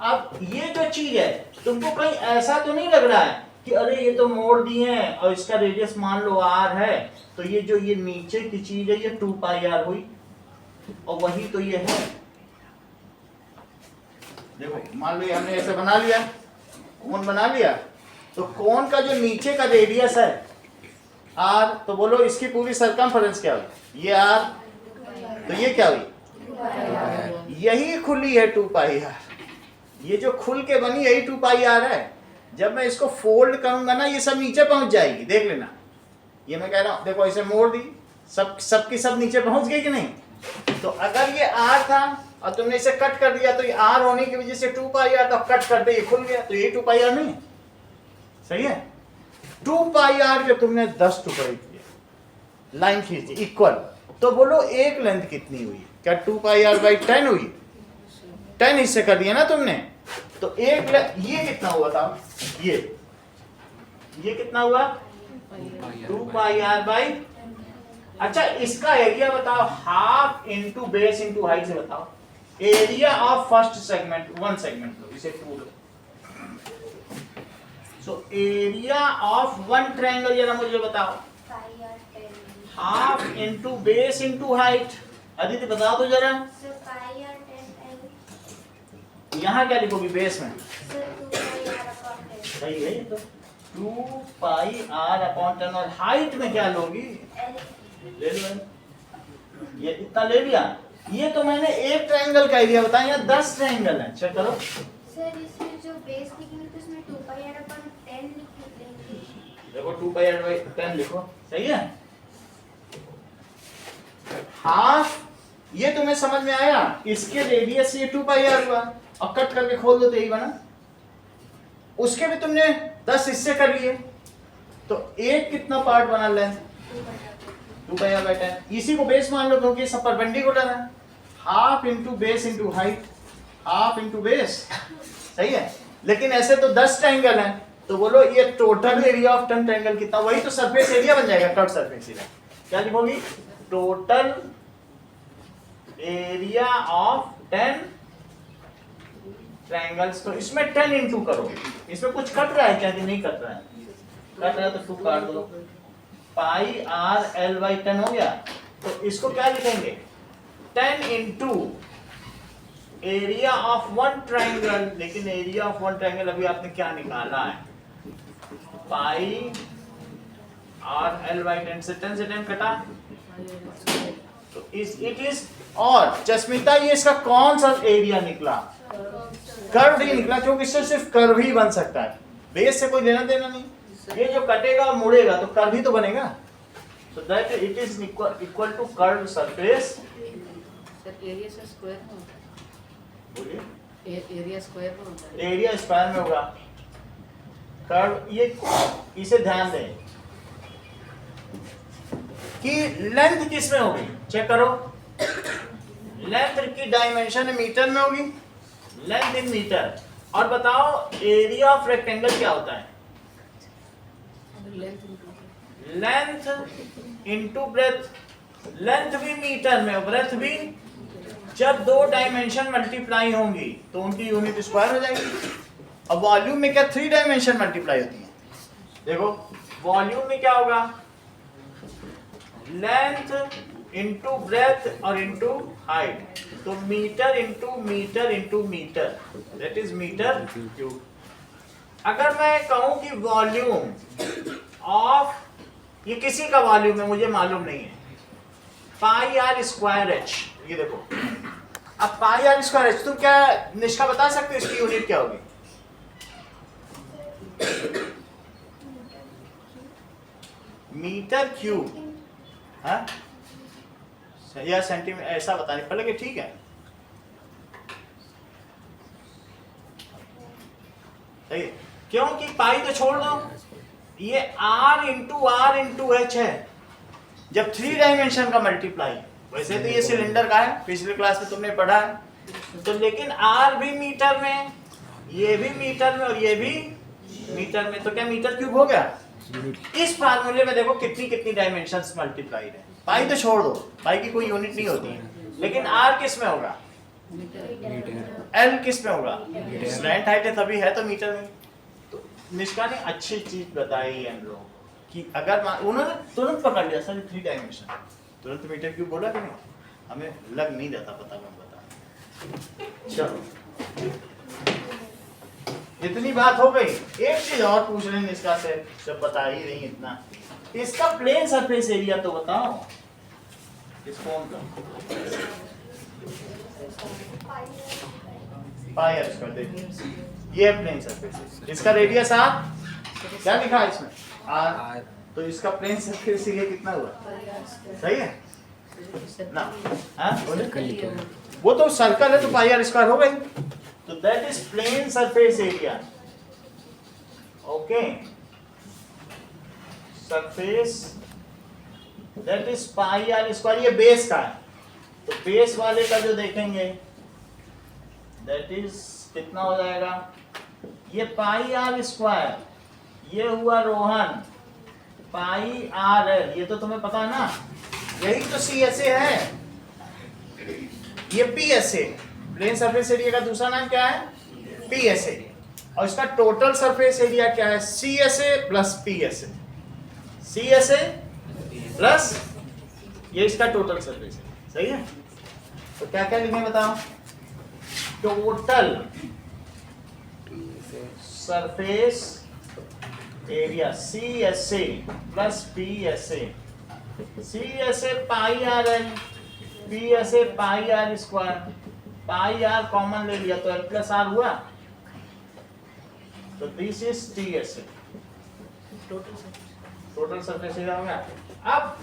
अब ये जो चीज है तुमको कहीं ऐसा तो नहीं लग रहा है कि अरे ये तो मोड़ दिए हैं और इसका रेडियस मान लो r है, तो ये जो ये नीचे की चीज है ये 2 पाई r हुई, और वही तो ये है। देखो मान लो ये हमने ऐसे बना लिया, कोण बना लिया, तो कोण का जो नीचे का रेडियस है r, तो बोलो इसकी पूरी सरकमफेरेंस क्या हुई? ये r, तो ये क्या हुई? यही खुली है 2 पाई r। ये जो खुल के बनी यही 2 पाई r है। जब मैं इसको फोल्ड करूंगा ना ये सब नीचे पहुंच जाएगी, देख लेना। ये मैं कह रहा हूं, देखो इसे मोड़ दी, सब की सब नीचे पहुंच गई कि नहीं? तो अगर ये r था और तुमने इसे कट कर दिया तो ये r होने की वजह से 2 पाई r, तो कट कर दे ये खुल गया, तो ये 2 पाई r नहीं, सही है? 2 पाई r के तुमने 10 टुकड़े किए, लाइन खींच दी इक्वल, तो बोलो एक लेंथ कितनी हुई? क्या 2 पाई r बाई 10 हुई? 10 हिस्से कर दिया ना तुमने, तो एक ये कितना हुआ था? ये कितना हुआ? 2 पाई r बाई, अच्छा इसका एरिया बताओ, half into base into height से बताओ। Area of first segment, one segment लो, इसे 2 लो। So area of one triangle जरा मुझे बताओ, half into base into height. Aditi बताओ तो जरा, यहाँ क्या लिखोगी बेस में? सही है, ये तो 2 पाई r अपॉन 10, और हाइट में क्या लोगी? ले लो, ये इतना ले लिया। ये तो मैंने एक ट्रायंगल का एरिया बताया, यहाँ 10 ट्रायंगल है, चेक करो। सर इसमें जो बेस लिखेंगे तो इसमें 2 पाई r अपॉन 10 लिख देंगे। देखो 2 पाई r बाई 10 लिखो, सही है। हाफ, ये तुम्हें समझ में आया? इसके रेडियस ये 2 पाई r हुआ, और कट करके खोल दो तो यही बना। उसके भी तुमने 10 हिस्से कर लिए, तो एक कितना पार्ट बना लेंथ? 2 pi r by 10। इसी को बेस मान लो क्योंकि सब परपेंडिकुलर है। Half into base into height, half into base, सही है। लेकिन ऐसे तो 10 ट्रायंगल हैं, तो बोलो ये टोटल एरिया ऑफ 10 ट्रायंगल कितना? वही तो सरफेस एरिया बन जाएगा, कर्व सरफेस एरिया। क्या लिखोगी? Total area of 10 triangles. तो इसमें 10 इंटू करो, इसमें कुछ कट रहा है क्या कि नहीं कट रहा है? कट रहा है तो 2 काट दो, पाई r l बाई 10 हो गया। तो इसको क्या लिखेंगे? 10 into area of one triangle. लेकिन एरिया ऑफ वन ट्रायंगल अभी आपने क्या निकाला है? पाई r l बाई 10 से 10 कटा, तो इट इज, और जस्मिता ये इसका कौन सा एरिया निकला? कर्व ही निकला, क्योंकि इससे सिर्फ कर्व ही बन सकता है, बेस से कोई लेना देना नहीं। ये जो कटेगा और मुड़ेगा तो कर्व ही तो बनेगा। So that it is equal to curve surface. Sir area से स्क्वायर में होता है, बोलिए, एरिया स्क्वायर में होता है। एरिया स्क्वायर में होगा कर्व। ये इसे ध्यान दें कि लेंथ किस में होगी, चेक करो। लेंथ की डायमेंशन मीटर में होगी, लेंथ इन मीटर। और बताओ एरिया ऑफ रेक्टेंगल क्या होता है? Length into breath. लेंथ भी मीटर में, ब्रेथ भी। जब 2 डायमेंशन मल्टीप्लाई होंगी तो उनकी यूनिट स्क्वायर हो जाएगी। अब वॉल्यूम में क्या 3 डायमेंशन मल्टीप्लाई होती है? देखो वॉल्यूम में क्या होगा? लेंथ इंटू ब्रेथ और इंटू हाइट, तो metre into metre into metre, that is metre cube. अगर मैं कहूं कि वॉल्यूम ऑफ, ये किसी का वॉल्यूम है मुझे मालूम नहीं है, पाई आर स्क्वायर एच, ये देखो। अब पाई आर स्क्वायर एच, तुम क्या निष्ठा बता सकते हो इसकी यूनिट क्या होगी? मीटर क्यूब, हाँ या सेंटीमीटर, ऐसा बताने पहले कि ठीक है, सही है। क्योंकि पाई तो छोड़ दो, ये r इंटू एच है जब 3 डायमेंशन का मल्टीप्लाई। वैसे तो ये सिलेंडर का है, पिछले क्लास में तुमने पढ़ा है तो, लेकिन r भी मीटर में, ये भी मीटर में और ये भी मीटर में, तो क्या मीटर क्यूब हो गया? इस फार्मूले में देखो कितनी कितनी डायमेंशंस मल्टीप्लाइड है। पाई तो छोड़ दो, पाई की कोई यूनिट नहीं होती है, लेकिन आर किस में होगा? एल किस में होगा? स्लैंट हाइट है तभी है तो मीटर में। तो निष्का ने अच्छी चीज बताई है हम लोग कि अगर उन्होंने तुरंत पकड़ लिया सर 3 डायमेंशन, तुरंत मीटर क्यूब बोला कि नहीं, हमें लग नहीं जाता पता, मैं बता। चलो इतनी बात हो गई। एक चीज और पूछ रहे हैं निष्का से, जब बता ही नहीं इतना, इसका प्लेन सरफेस एरिया तो बताओ इस कोन का। पाई आर स्क्वायर, देखिए ये प्लेन सरफेस, इसका रेडियस आर, क्या लिखा है इसमें? आर। तो इसका प्लेन सरफेस एरिया कितना हुआ? सही है ना? हाँ बोले, वो तो सर्कल है तो पाई आर स्क्वायर हो गई, तो that is plane surface area. Okay, surface that is pi are square, ये बेस का है, तो बेस वाले का जो देखेंगे दैट इज कितना हो जाएगा? ये पाई आर स्क्वायर, ये हुआ रोहन, पाई आर एल, ये तो तुम्हें पता है ना, यही तो सी एस ए है, ये P S A, plane surface area का दूसरा नाम क्या है? पी एस ए, और इसका टोटल सरफेस एरिया क्या है? C S A plus P S A, C S A plus ये इसका टोटल सरफेस एरिया। सही है? तो क्या क्या लिखें बताओ? Total surface area C S A plus P S A, C S A pi are L, P S A pi are square, pi R common ले लिया तो एल प्लस आर हुआ, तो this is T S A, total surface area हो गया। अब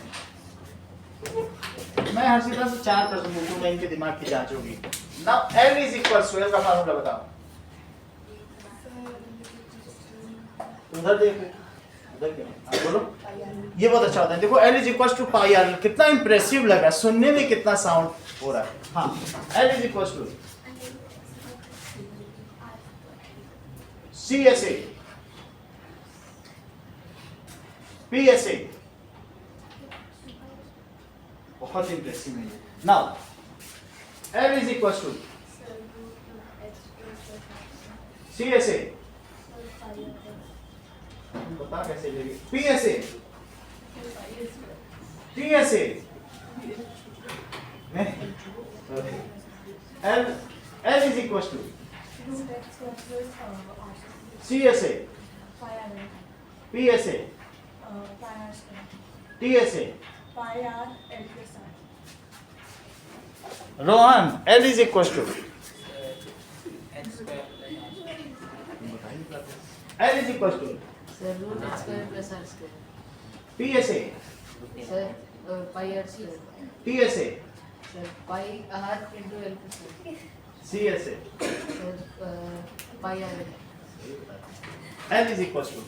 मैं हर सीधा से 4 प्रश्न पूछूंगा, इनके दिमाग की जांच होगी। Now L is equal to, L का फार्मूला बताओ। उधर देखो, उधर क्या बोलो, ये बहुत अच्छा होता है। देखो L is equal to pi R, कितना इंप्रेसिव लगा, सुनने में कितना साउंड हो रहा है। हाँ, L is equal to C S A P S A, बहुत इंप्रेसिव है। Now L is equal to C S A, बता कैसे लेंगे, P S A, T S A, L L is equal to C S A, P S A, T S A, Rohan L is equal to L is equal to sir root H square plus R square, P S A, sir pi are square, T S A, sir pi R into L plus C S A, sir pi are L, L is equal to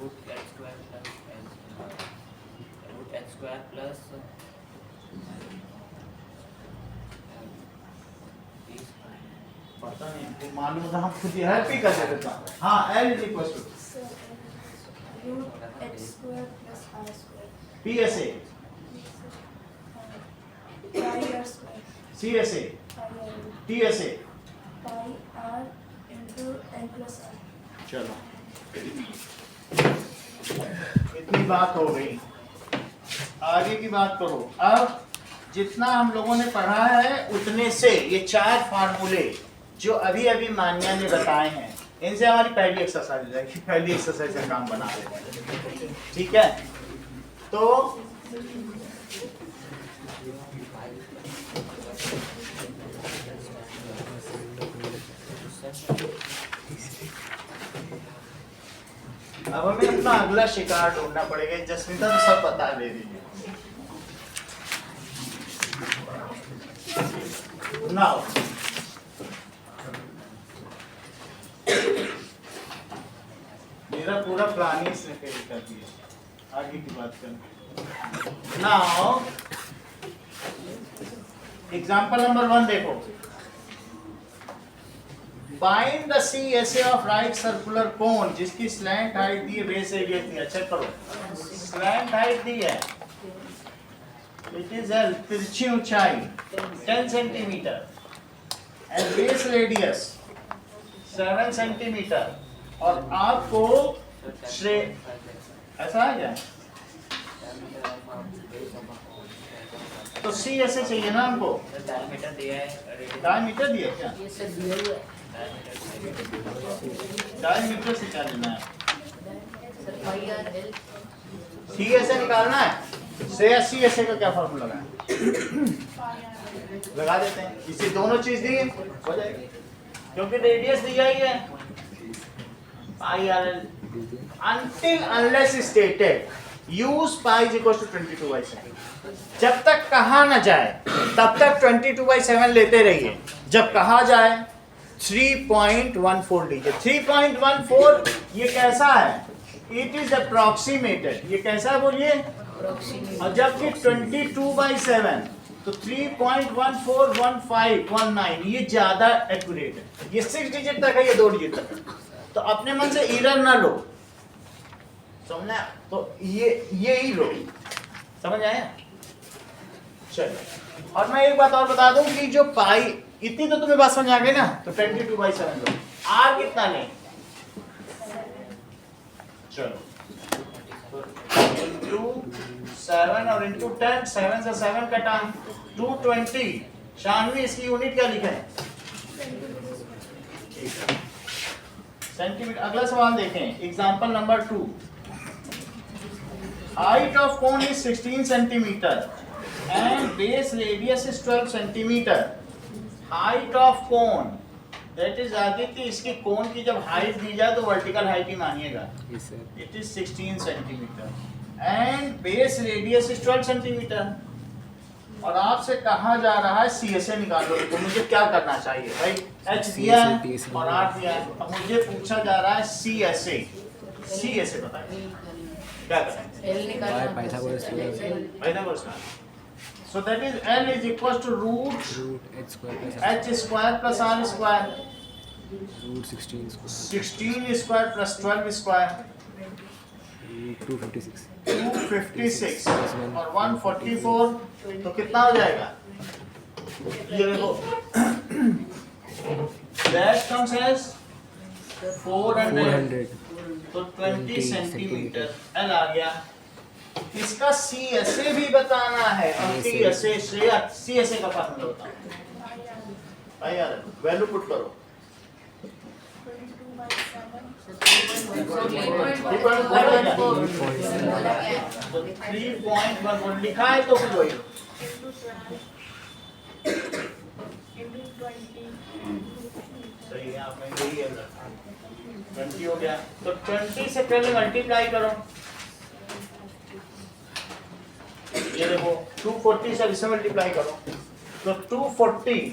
root H square plus पता नहीं, वो मालूम था, हम खुद ही help ही कर देते था। हाँ, L is equal to root H square plus R square, P S A, pi are square, C S A, T S A, pi R into L plus R. चलो इतनी बात हो गई, आगे की बात करो। अब जितना हम लोगों ने पढ़ा है उतने से ये 4 फार्मूले जो अभी अभी मान्या ने बताए हैं, इनसे हमारी पहली एक्सरसाइज हो जाएगी। पहली एक्सरसाइज का काम बना लेते हैं, ठीक है? तो अब हमें अपना अगला शिकार ढूंढना पड़ेगा। जसमीता तो सब बता दे रही है। नाउ मेरा पूरा प्लान ही इसने फेल कर दिया। आगे की बात करें। नाउ एग्जाम्पल नंबर 1 देखो। Find the CSA of right circular cone जिसकी स्लैंट हाइट दी है, बेस रेडियस दी है। चेक करो, स्लैंट हाइट दी है, इट इज L, तिरछी ऊंचाई 10 centimetre and base radius 7 centimetre, और आपको ऐसा है क्या? तो CSA चाहिए ना हमको, डायमीटर दिया है, डायमीटर दिया क्या? ये सब दिया हुआ है डायमीटर से क्या लेना है? Sir pi R L CSA निकालना है। CSA का क्या फॉर्मूला है? लगा देते हैं, इसी दोनों चीज दी है, हो जाएगी, क्योंकि रेडियस दिया ही है pi are l. Until unless stated, use pi is equal to 22/7. जब तक कहा ना जाए तब तक 22/7 लेते रहिए, जब कहा जाए 3.14 लीजिए। 3.14 ये कैसा है? It is approximated, ये कैसा है बोलिए? और जबकि 22/7 तो 3.141519 ये ज्यादा एक्यूरेट है, ये 6 डिजिट तक है, ये 2 डिजिट तक है, तो अपने मन से एरर ना लो, समझना? तो ये ही लो, समझ आया? चलो, और मैं एक बात और बता दूं कि जो पाई, इतनी तो तुम्हें बात समझ आ गई ना, तो 22/7 लो। आर कितना लें? चलो, इंटू 7 और इंटू 10, 7 से 7 कटा 220। शानवी इसकी यूनिट क्या लिखा है? सेंटीमीटर। अगला सवाल देखें, example number 2। Height of cone is 16 centimetre and base radius is 12 centimetre. Height of cone that is Aditya, इसकी कोन की जब हाइट दी जाए तो वर्टिकल हाइट ही मानिएगा, it is 16 centimetre and base radius is 12 centimetre, और आपसे कहा जा रहा है CSA निकालो। तो मुझे क्या करना चाहिए भाई? H दिया है और R दिया है, अब मुझे पूछा जा रहा है CSA। CSA बताइए क्या करें? एल निकालना पाइथागोरस पाइथागोरस का। So that is L is equal to root h square H square plus R square, root 16 square 16 square plus 12 square, root 256 256 और 144, तो कितना हो जाएगा? ये देखो, that comes as 400, तो 20 सेंटीमीटर L आ गया। इसका CSA भी बताना है, और CSA का फॉर्मूला बताओ भाई यार, वैल्यू पुट करो। 3.1 लिखा है तो कुछ वही सही है, आपने यही है 20 हो गया, तो 20 से पहले मल्टीप्लाई करो, ये देखो 240 से इसे मल्टीप्लाई करो, तो 240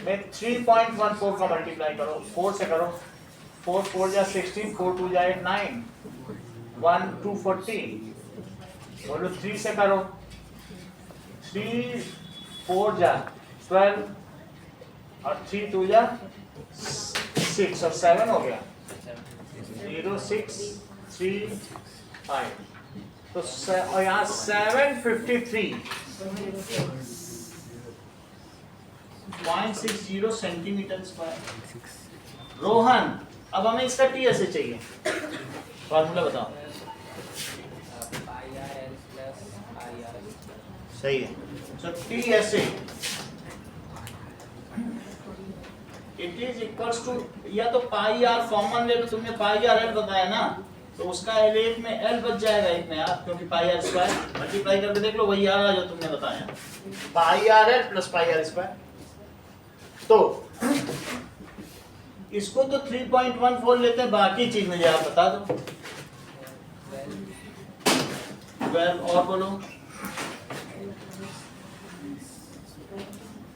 में 3.14 का मल्टीप्लाई करो, 4 से करो, 4 4 जा 16, 4 2 जा 8 9, 1 240, बोलो 3 से करो, 3 4 जा 12 और 3 2 जा 6 और 7 हो गया 0 6 3 5, तो और यहाँ 753.60 सेंटीमीटर स्क्वायर। रोहन, अब हमें इसका TSA चाहिए, फॉर्मूला बताओ। सही है, so TSA it is equals to, या तो पाई आर कॉमन ले लो, तुमने पाई आर एल बताया ना, तो उसका L1 में L बच जाएगा एक में यार, क्योंकि पाई आर स्क्वायर मल्टीप्लाई करके देख लो, वही आ रहा जो तुमने बताया, pi are l plus pi are square. तो इसको तो 3.14 लेते हैं, बाकी चीज मुझे आप बता दो। 12 और बोलो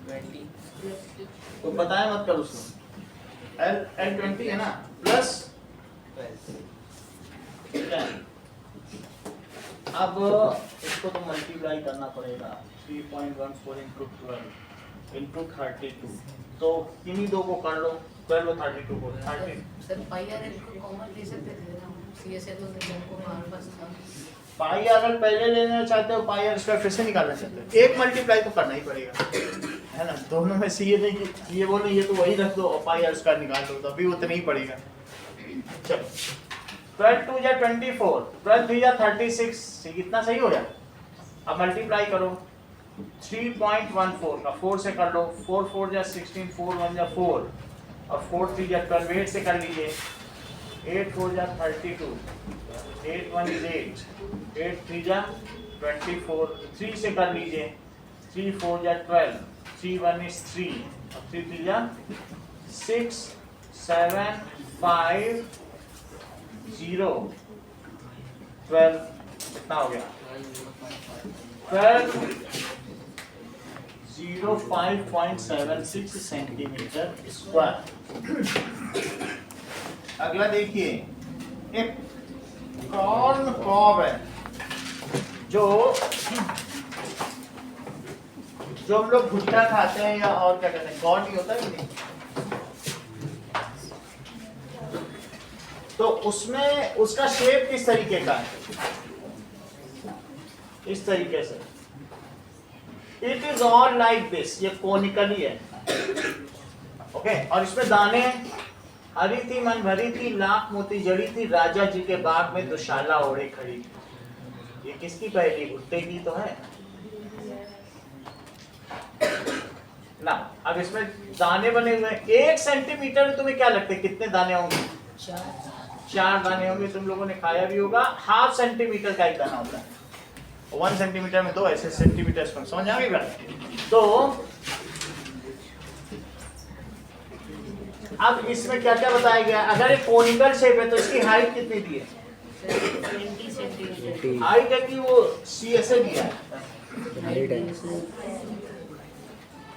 20 तो बताया मत कर उसको, L 20 है ना, प्लस 10। अब इसको तो मल्टीप्लाई करना पड़ेगा, 3.14 इंटू 12 इंटू 32, तो इन्हीं दो को कर लो, 12 और 32 को 30 सर पाई आर एल को कॉमन ले सकते थे ना, सी एस एल तो हमको हमारे पास था। पाई अगर पहले लेना चाहते हो पाई आर स्क्वायर फिर से निकालना चाहते हो, एक मल्टीप्लाई तो करना ही पड़ेगा, है ना। दोनों में से ये नहीं कि ये बोलो ये तो वही रख दो और पाई आर स्क्वायर निकाल दो, तो अभी उतना ही पड़ेगा। चलो 12 2 या 24, 12 3 या 36, कितना सही हो गया। अब मल्टीप्लाई करो 3.14 का 4 से कर लो, 4 4 या 16, 4 1 या 4 और 4 3 या 12, 8 से कर लीजिए, 8 4 या 32, 8 1 is 8, 8 3 या 24, 3 से कर लीजिए, 3 4 या 12, 3 1 is 3 और 3 3 या 6 7 5 0 12, कितना हो गया 12 05.76 सेंटीमीटर स्क्वायर। अगला देखिए, एक कॉर्न कॉब है जो हम लोग भुट्टा खाते हैं या और क्या कहते हैं, कॉर्न नहीं होता कि नहीं, तो उसमें उसका शेप किस तरीके का है, इस तरीके से। It is all like this, ये कोनिकली है, ओके। और इसमें दाने, हरी थी मन भरी थी, लाख मोती जड़ी थी, राजा जी के बाग में दुशाला ओढ़े खड़ी थी। ये किसकी पहेली, भुट्टे की तो है ना। अब इसमें दाने बने हुए हैं, 1 सेंटीमीटर में तुम्हें क्या लगता है कितने दाने होंगे, 4 दाने होंगे। तुम लोगों ने खाया भी होगा। हाफ सेंटीमीटर का एक दाना होता है, 1 सेंटीमीटर में 2 ऐसे सेंटीमीटर, समझ आ गई बात। तो अब इसमें क्या क्या बताया गया, अगर एक कोनिकल शेप है तो इसकी हाइट कितनी दी है, 20 सेंटीमीटर हाइट है कि वो सी एस ए दिया है,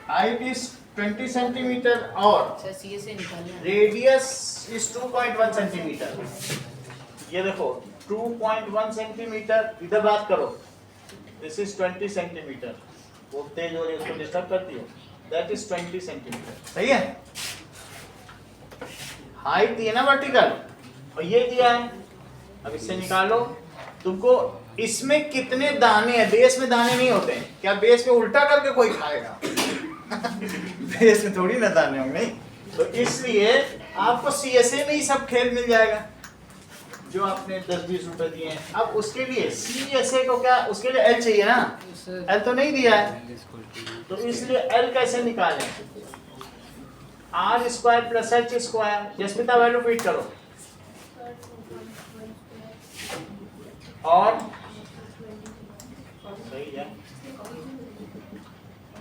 हाइट इज 20 सेंटीमीटर और सर सी एस ए निकालना। Radius is 2.1 centimetre. ये देखो 2.1 सेंटीमीटर, इधर बात करो, दिस इज 20 सेंटीमीटर, वो तेज हो रही है उसको डिस्टर्ब करती हो, दैट इज 20 सेंटीमीटर, सही है। हाइट दी है ना वर्टिकल, और ये दिया है। अब इससे निकालो तुमको इसमें कितने दाने हैं, बेस में दाने नहीं होते हैं क्या, बेस में उल्टा करके कोई खाएगा बेस में थोड़ी ना दाने होंगे, तो इसलिए आपको सीएसए में ही सब खेल मिल जाएगा जो आपने 10-20 रुपए दिए हैं। अब उसके लिए सीएसए को क्या, उसके लिए एल चाहिए ना, एल तो नहीं दिया है, तो इसलिए एल कैसे निकालें, r square plus h square, Jasmita value fit करो और सही है,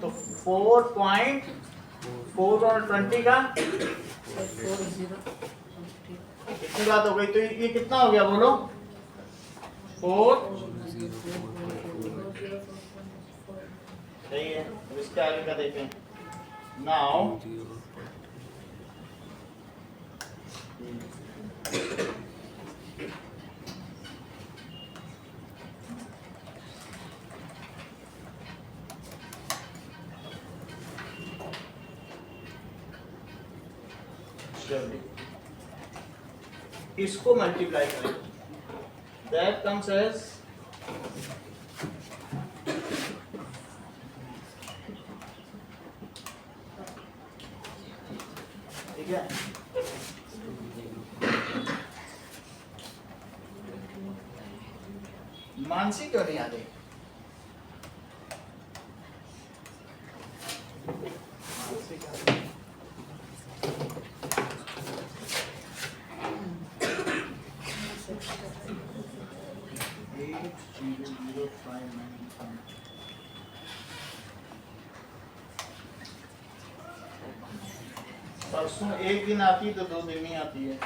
तो 4.4 और 20 का कितनी बात हो गई, तो ये कितना हो गया बोलो, 4, सही है। अब इसके आगे का देखें, नाउ इसको मल्टीप्लाई करें, दैट कम्स एज ठीक है। मानसी क्यों नहीं आ रही, मानसी का परसों एक दिन आती तो 2 दिन नहीं आती है।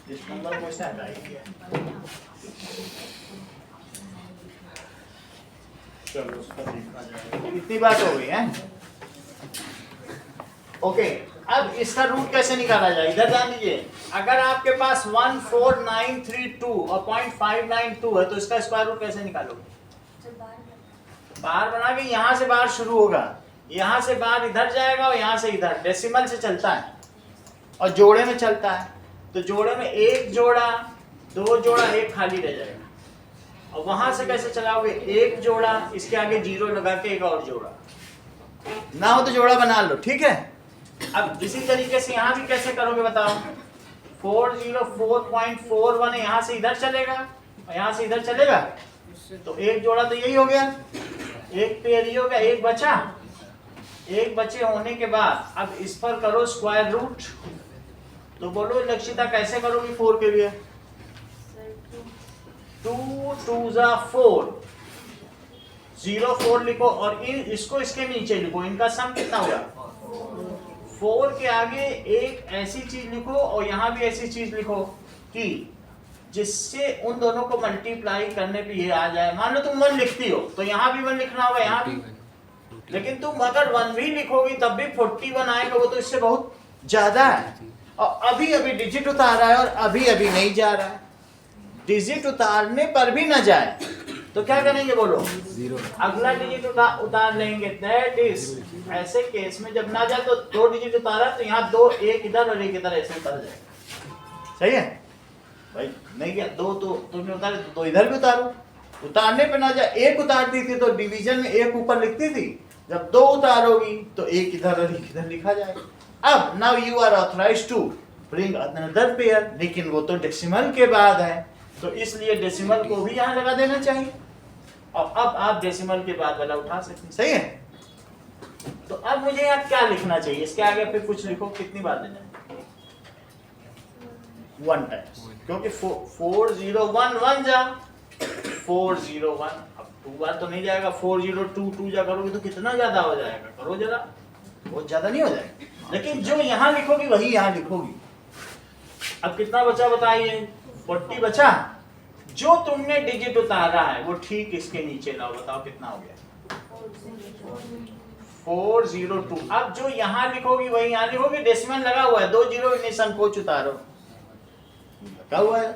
इस नंबर को से हटाइए। जाएगा। इतनी बात हो गई है। ओके, अब इसका रूट कैसे निकाला जाए, इधर ध्यान दीजिए। अगर आपके पास 14932 और 0.592 है तो इसका स्क्वायर रूट कैसे निकालोगे? बार बना के यहाँ से बार शुरू होगा, यहाँ से बार इधर जाएगा और यहाँ से इधर। डेसिमल से चलता है और जोड़े में चलता है, तो जोड़े में एक जोड़ा, दो जोड़ा, एक खाली रह जाएगा। और वहां से कैसे चलाओगे? एक जोड़ा, इसके आगे जीरो लगा के एक और जोड़ा, ना हो तो जोड़ा बना लो, ठीक है। अब इसी तरीके से यहाँ भी कैसे करोगे बताओ? 404.41 यहाँ से इधर चलेगा और यहाँ से इधर चलेगा, तो एक जोड़ा तो यही हो गया, एक पेयर ये हो गया, एक बचा। एक बचे होने के बाद अब इस पर करो स्क्वायर रूट। तो बोलो लक्षिता कैसे करोगी 4 के लिए? 2 2 जा 4, 0 4 लिखो और इसको इसके नीचे लिखो। इनका सम कितना होगा? 4 के आगे एक ऐसी चीज लिखो और यहाँ भी ऐसी चीज लिखो कि जिससे उन दोनों को मल्टीप्लाई करने पे ये आ जाए। मान लो तुम 1 लिखती हो तो यहाँ भी 1 लिखना होगा, यहाँ भी। लेकिन तुम अगर 1 भी लिखोगी तब भी 41 आएगा, वो तो इससे बहुत ज्यादा है। और अभी अभी डिजिट उतारा है और अभी अभी नहीं जा रहा है। डिजिट उतारने पर भी न जाए तो क्या करेंगे बोलो? 0। अगला डिजिट उतार लेंगे। दैट इज, ऐसे केस में जब ना जाए तो 2 डिजिट उतारा तो यहाँ 2, एक इधर और एक इधर, ऐसे उतर जाएगा। सही है भाई? नहीं गया 2 तो तुमने उतारे तो 2 इधर भी उतारो। उतारने पे ना जाए, एक उतारती थी तो डिवीजन में एक ऊपर लिखती थी, जब 2 उतारोगी तो एक इधर और एक इधर लिखा जाएगा। अब now you are authorised to bring another pair, लेकिन वो तो डेसिमल के बाद है, तो इसलिए डेसिमल को भी यहाँ लगा देना चाहिए। और अब आप डेसिमल के बाद वाला उठा सकते हैं। सही है? तो अब मुझे यहाँ क्या लिखना चाहिए? इसके आगे फिर कुछ लिखो। कितनी बार लेना है? 1 टाइम्स, क्योंकि 401 1 जा 401। अब 2 बार तो नहीं जाएगा, 402 2 जा करोगे तो कितना ज्यादा हो जाएगा? करो जरा, बहुत ज्यादा नहीं हो जाएगा। लेकिन जो यहाँ लिखोगी वही यहाँ लिखोगी। अब कितना बचा बताइए? 40 बचा। जो तुमने डिजिट उतारा है वो ठीक इसके नीचे लाओ। बताओ कितना हो गया? 402। अब जो यहाँ लिखोगी वही यहाँ लिखोगी। डेसिमल लगा हुआ है, 2 जीरो इन्हें संकोच उतारो, लगा हुआ है।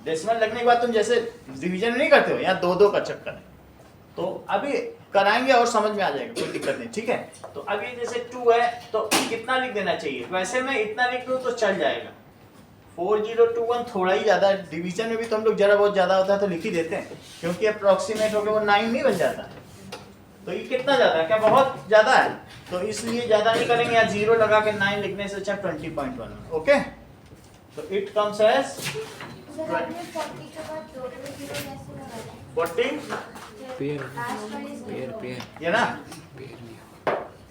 डेसिमल लगने के बाद तुम जैसे डिवीजन नहीं करते हो, यहाँ 2 का चक्कर है। तो अभी कराएंगे और समझ में आ जाएगा, कोई दिक्कत नहीं, ठीक है। तो अभी जैसे 2 है तो कितना लिख देना चाहिए? वैसे मैं इतना लिख दूं तो चल जाएगा। 4021 थोड़ा ही ज्यादा, डिवीजन में भी तो हम लोग जरा बहुत ज्यादा होता है तो लिख ही देते हैं, क्योंकि अप्रोक्सीमेट होकर वो 9 नहीं बन जाता। तो ये कितना ज्यादा है? क्या बहुत ज्यादा है? तो इसलिए ज्यादा नहीं करेंगे, यहाँ 0 लगा के 9 लिखने से अच्छा 20.1। ओके, तो इट कम्स एज 40 पेयर ये ना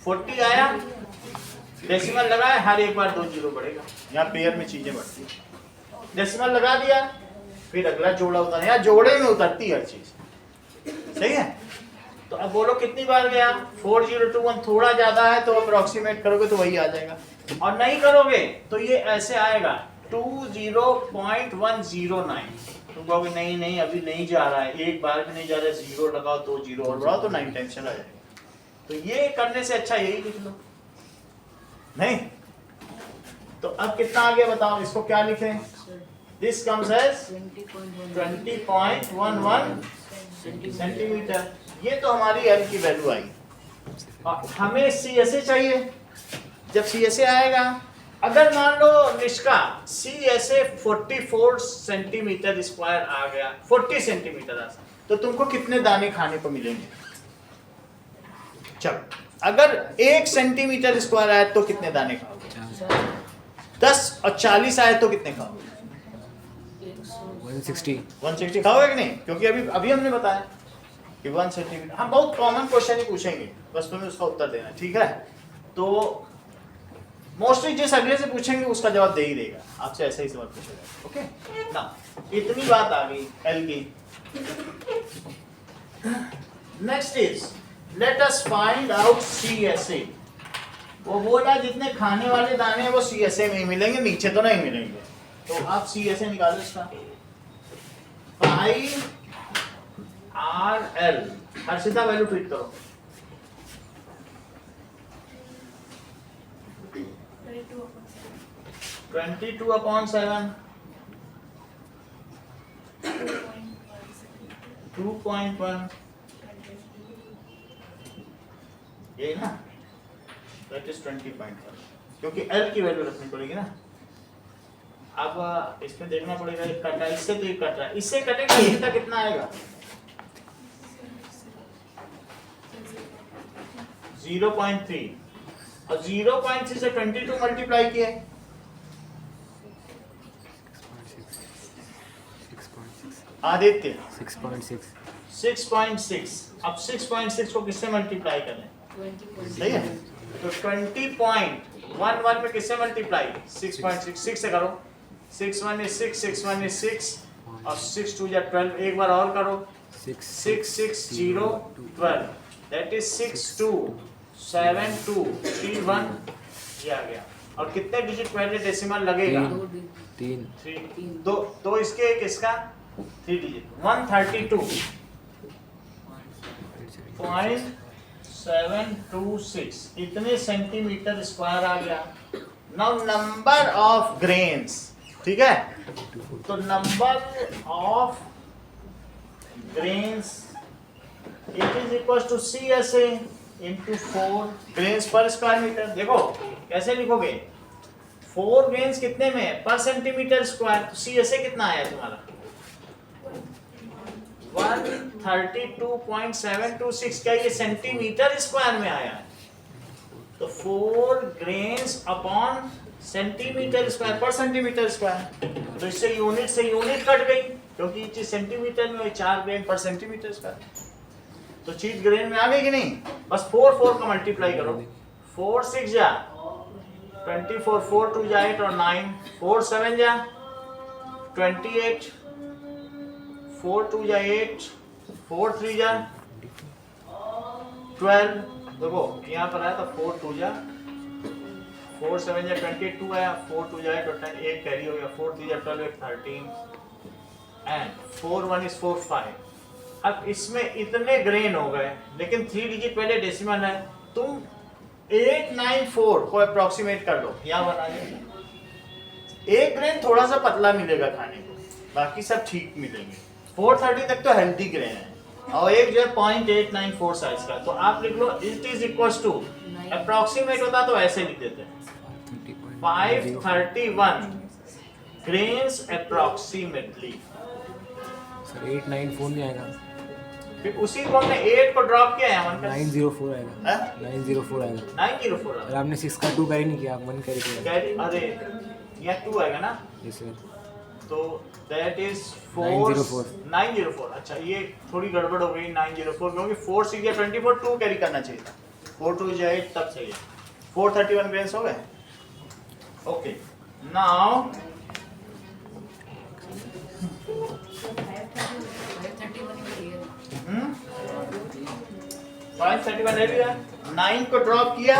40 आया, डेसिमल लगाए, हर एक बार 2 जीरो बढ़ेगा। यहाँ पेयर में चीजें बढ़ती है। डेसिमल लगा दिया, फिर अगला जोड़ा उतारा। यहाँ जोड़े में उतरती हर चीज। सही है? तो अब बोलो कितनी बार गया? 4021 थोड़ा ज्यादा है तो अप्रोक्सीमेट करोगे तो वही आ जाएगा, और नहीं करोगे तो ये ऐसे आएगा 20.109। तुम कहोगे नहीं नहीं अभी नहीं जा रहा है, एक बार भी नहीं जा रहा है, 0 लगाओ, 2 जीरो और बढ़ाओ तो 9 टाइम्स चला जाएगा। तो ये करने से अच्छा यही लिख लो। नहीं तो अब कितना आ गया बताओ? इसको क्या लिखें? This comes as 20.11 centimetre. ये तो हमारी एल की वैल्यू आई। और हमें CSA चाहिए। जब CSA आएगा, अगर मान लो निष्का CSA 44 सेंटीमीटर स्क्वायर आ गया, 40 सेंटीमीटर आ, तो तुमको कितने दाने खाने को मिलेंगे? चलो, अगर 1 सेंटीमीटर स्क्वायर आए तो कितने दाने खाओगे? 10 और 40 आए तो कितने खाओगे? 160 खाओगे कि नहीं? क्योंकि अभी हमने बताया कि 1 सेंटीमीटर। हम बहुत कॉमन क्वेश्चन ही पूछेंगे, बस तुम्हें उसका उत्तर देना, ठीक है? तो मोस्टली जिस अगले से पूछेंगे उसका जवाब दे ही देगा, आपसे ऐसा ही सवाल पूछेगा। ओके ना, इतनी बात आ गई एल की। Next is let us find out CSA। वो बोला जितने खाने वाले दाने हैं वो CSA में ही मिलेंगे, नीचे तो नहीं मिलेंगे। तो आप CSA निकालो इसका। 5 RL, हर्षिता वैल्यू फिट करो। 22/7 2.1 ये ना, दैट इज 20.1, क्योंकि L की वैल्यू रखनी पड़ेगी ना। अब इसमें देखना पड़ेगा, एक कट रहा है इससे, तो ये कट रहा है, इससे कटेगा इसका कितना आएगा 0.3, और 0.3 से 22 मल्टीप्लाई किया 6.6 आदित्य 6.6 6.6। अब 6.6 को किससे मल्टीप्लाई करें, 20.6 सही है, तो 20.11 में किससे मल्टीप्लाई 6.6, 6 से करो, 6 1 is 6, 6 1 is 6, और 6 2 या 12, एक बार और करो, 6 6 0 12, दैट इज 6 2 7 2 3 1, ये आ गया। और कितने डिजिट पहले डेसिमल लगेगा 3 3, दो इसके एक इसका 3 डिजिट 132.726, इतने सेंटीमीटर स्क्वायर आ गया। नाउ नंबर ऑफ ग्रेन्स, ठीक है, तो number of grains it is equal to CSA into 4 grains per square metre. देखो कैसे लिखोगे, 4 ग्रेन्स कितने में पर सेंटीमीटर स्क्वायर, तो CSA कितना आया तुम्हारा 132.726, क्या ये सेंटीमीटर स्क्वायर में आया है, तो 4 ग्रेन्स अपॉन सेंटीमीटर स्क्वायर पर सेंटीमीटर स्क्वायर, तो इससे यूनिट से यूनिट कट गई, क्योंकि ये चीज सेंटीमीटर में 4 ग्रेन पर सेंटीमीटर स्क्वायर, तो चीज ग्रेन में आ गई कि नहीं। बस 4 का मल्टीप्लाई करो, 4 6 जा 24, 4 2 जा 8 और 9, 4 7 जा 28, 4 2 जा 8, 4 3 जा 12, देखो यहाँ पर आया था 4 2 जा 4 7 जा 22 आया, 4 2 जा 8 और 10, एक कैरी हो गया, 4 3 जा 12 13, एंड 4 1 is 4 5। अब इसमें इतने ग्रेन हो गए, लेकिन 3 डिजिट पहले डेसिमल है, तुम 894 को अप्रोक्सीमेट कर लो, यहाँ बना दे। एक ग्रेन थोड़ा सा पतला मिलेगा खाने को, बाकी सब ठीक मिलेंगे। 430 तक तो हेल्दी ग्रेन है, और एक जो है 0.894 साइज का, तो आप लिख लो it is equal to, approximate होता तो ऐसे लिख देते 531 ग्रेन्स अप्रोक्सीमेटली। सर 894 नहीं आएगा, फिर उसी को हमने 8 को ड्रॉप किया है, 904 आएगा, 904 आएगा। 904 अगर आपने 6 का 2 कैरी नहीं किया, आप 1 कैरी किया। कैरी, अरे यहाँ 2 आएगा ना, जी सर, तो दैट इज 904। अच्छा ये थोड़ी गड़बड़ हो गई 904, क्योंकि 4 6 या 24 2 कैरी करना चाहिए था, 4 2 या 8 तब सही है। 431 ग्रेन्स हो गए। ओके, नाउ 531 ले लिया, 9 को ड्रॉप किया,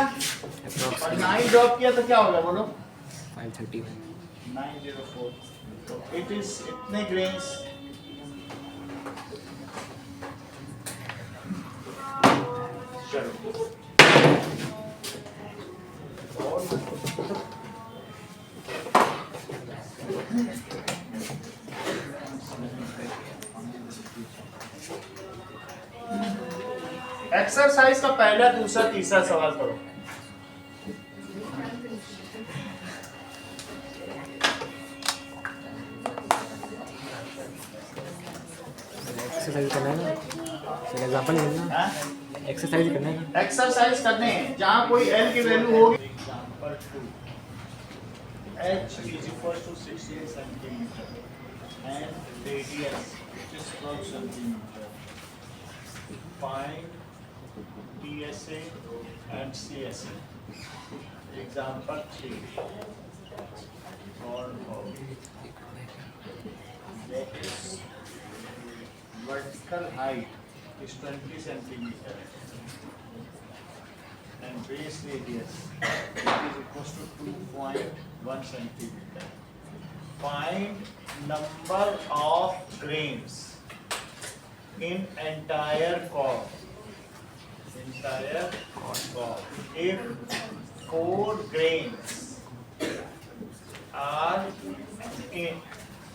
और 9 ड्रॉप किया तो क्या होगा बोलो, 531 904, तो इट इज इतने ग्रेन्स। चलो एक्सरसाइज का पहला दूसरा तीसरा सवाल करो। एक्सरसाइज करना है ना सर, एग्जांपल लेना हाँ? एक्सरसाइज करना है ना। एक्सरसाइज करने हैं जहां कोई L की वैल्यू होगी। Example 2, H is equal to 16 centimeter and radius which is 12 centimeter. Find TSA and CSA. Example 3. Solve how. That is vertical height is 20 centimeter and base radius is equal to 2.1 centimeter. Find number of grains in entire core. Entire core. If 4 grains are in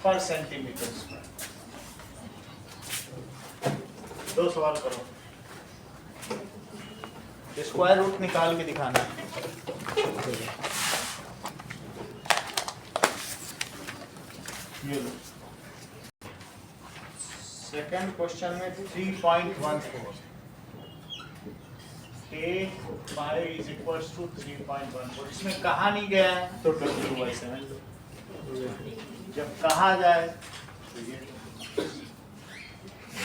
per centimetre square. दो सवाल करो, square root निकाल के दिखाना है। ये लो, second question में 3.14 a pi is equals to 3.14। इसमें कहा नहीं गया है तो W/7 लो, जब कहा जाए तो ये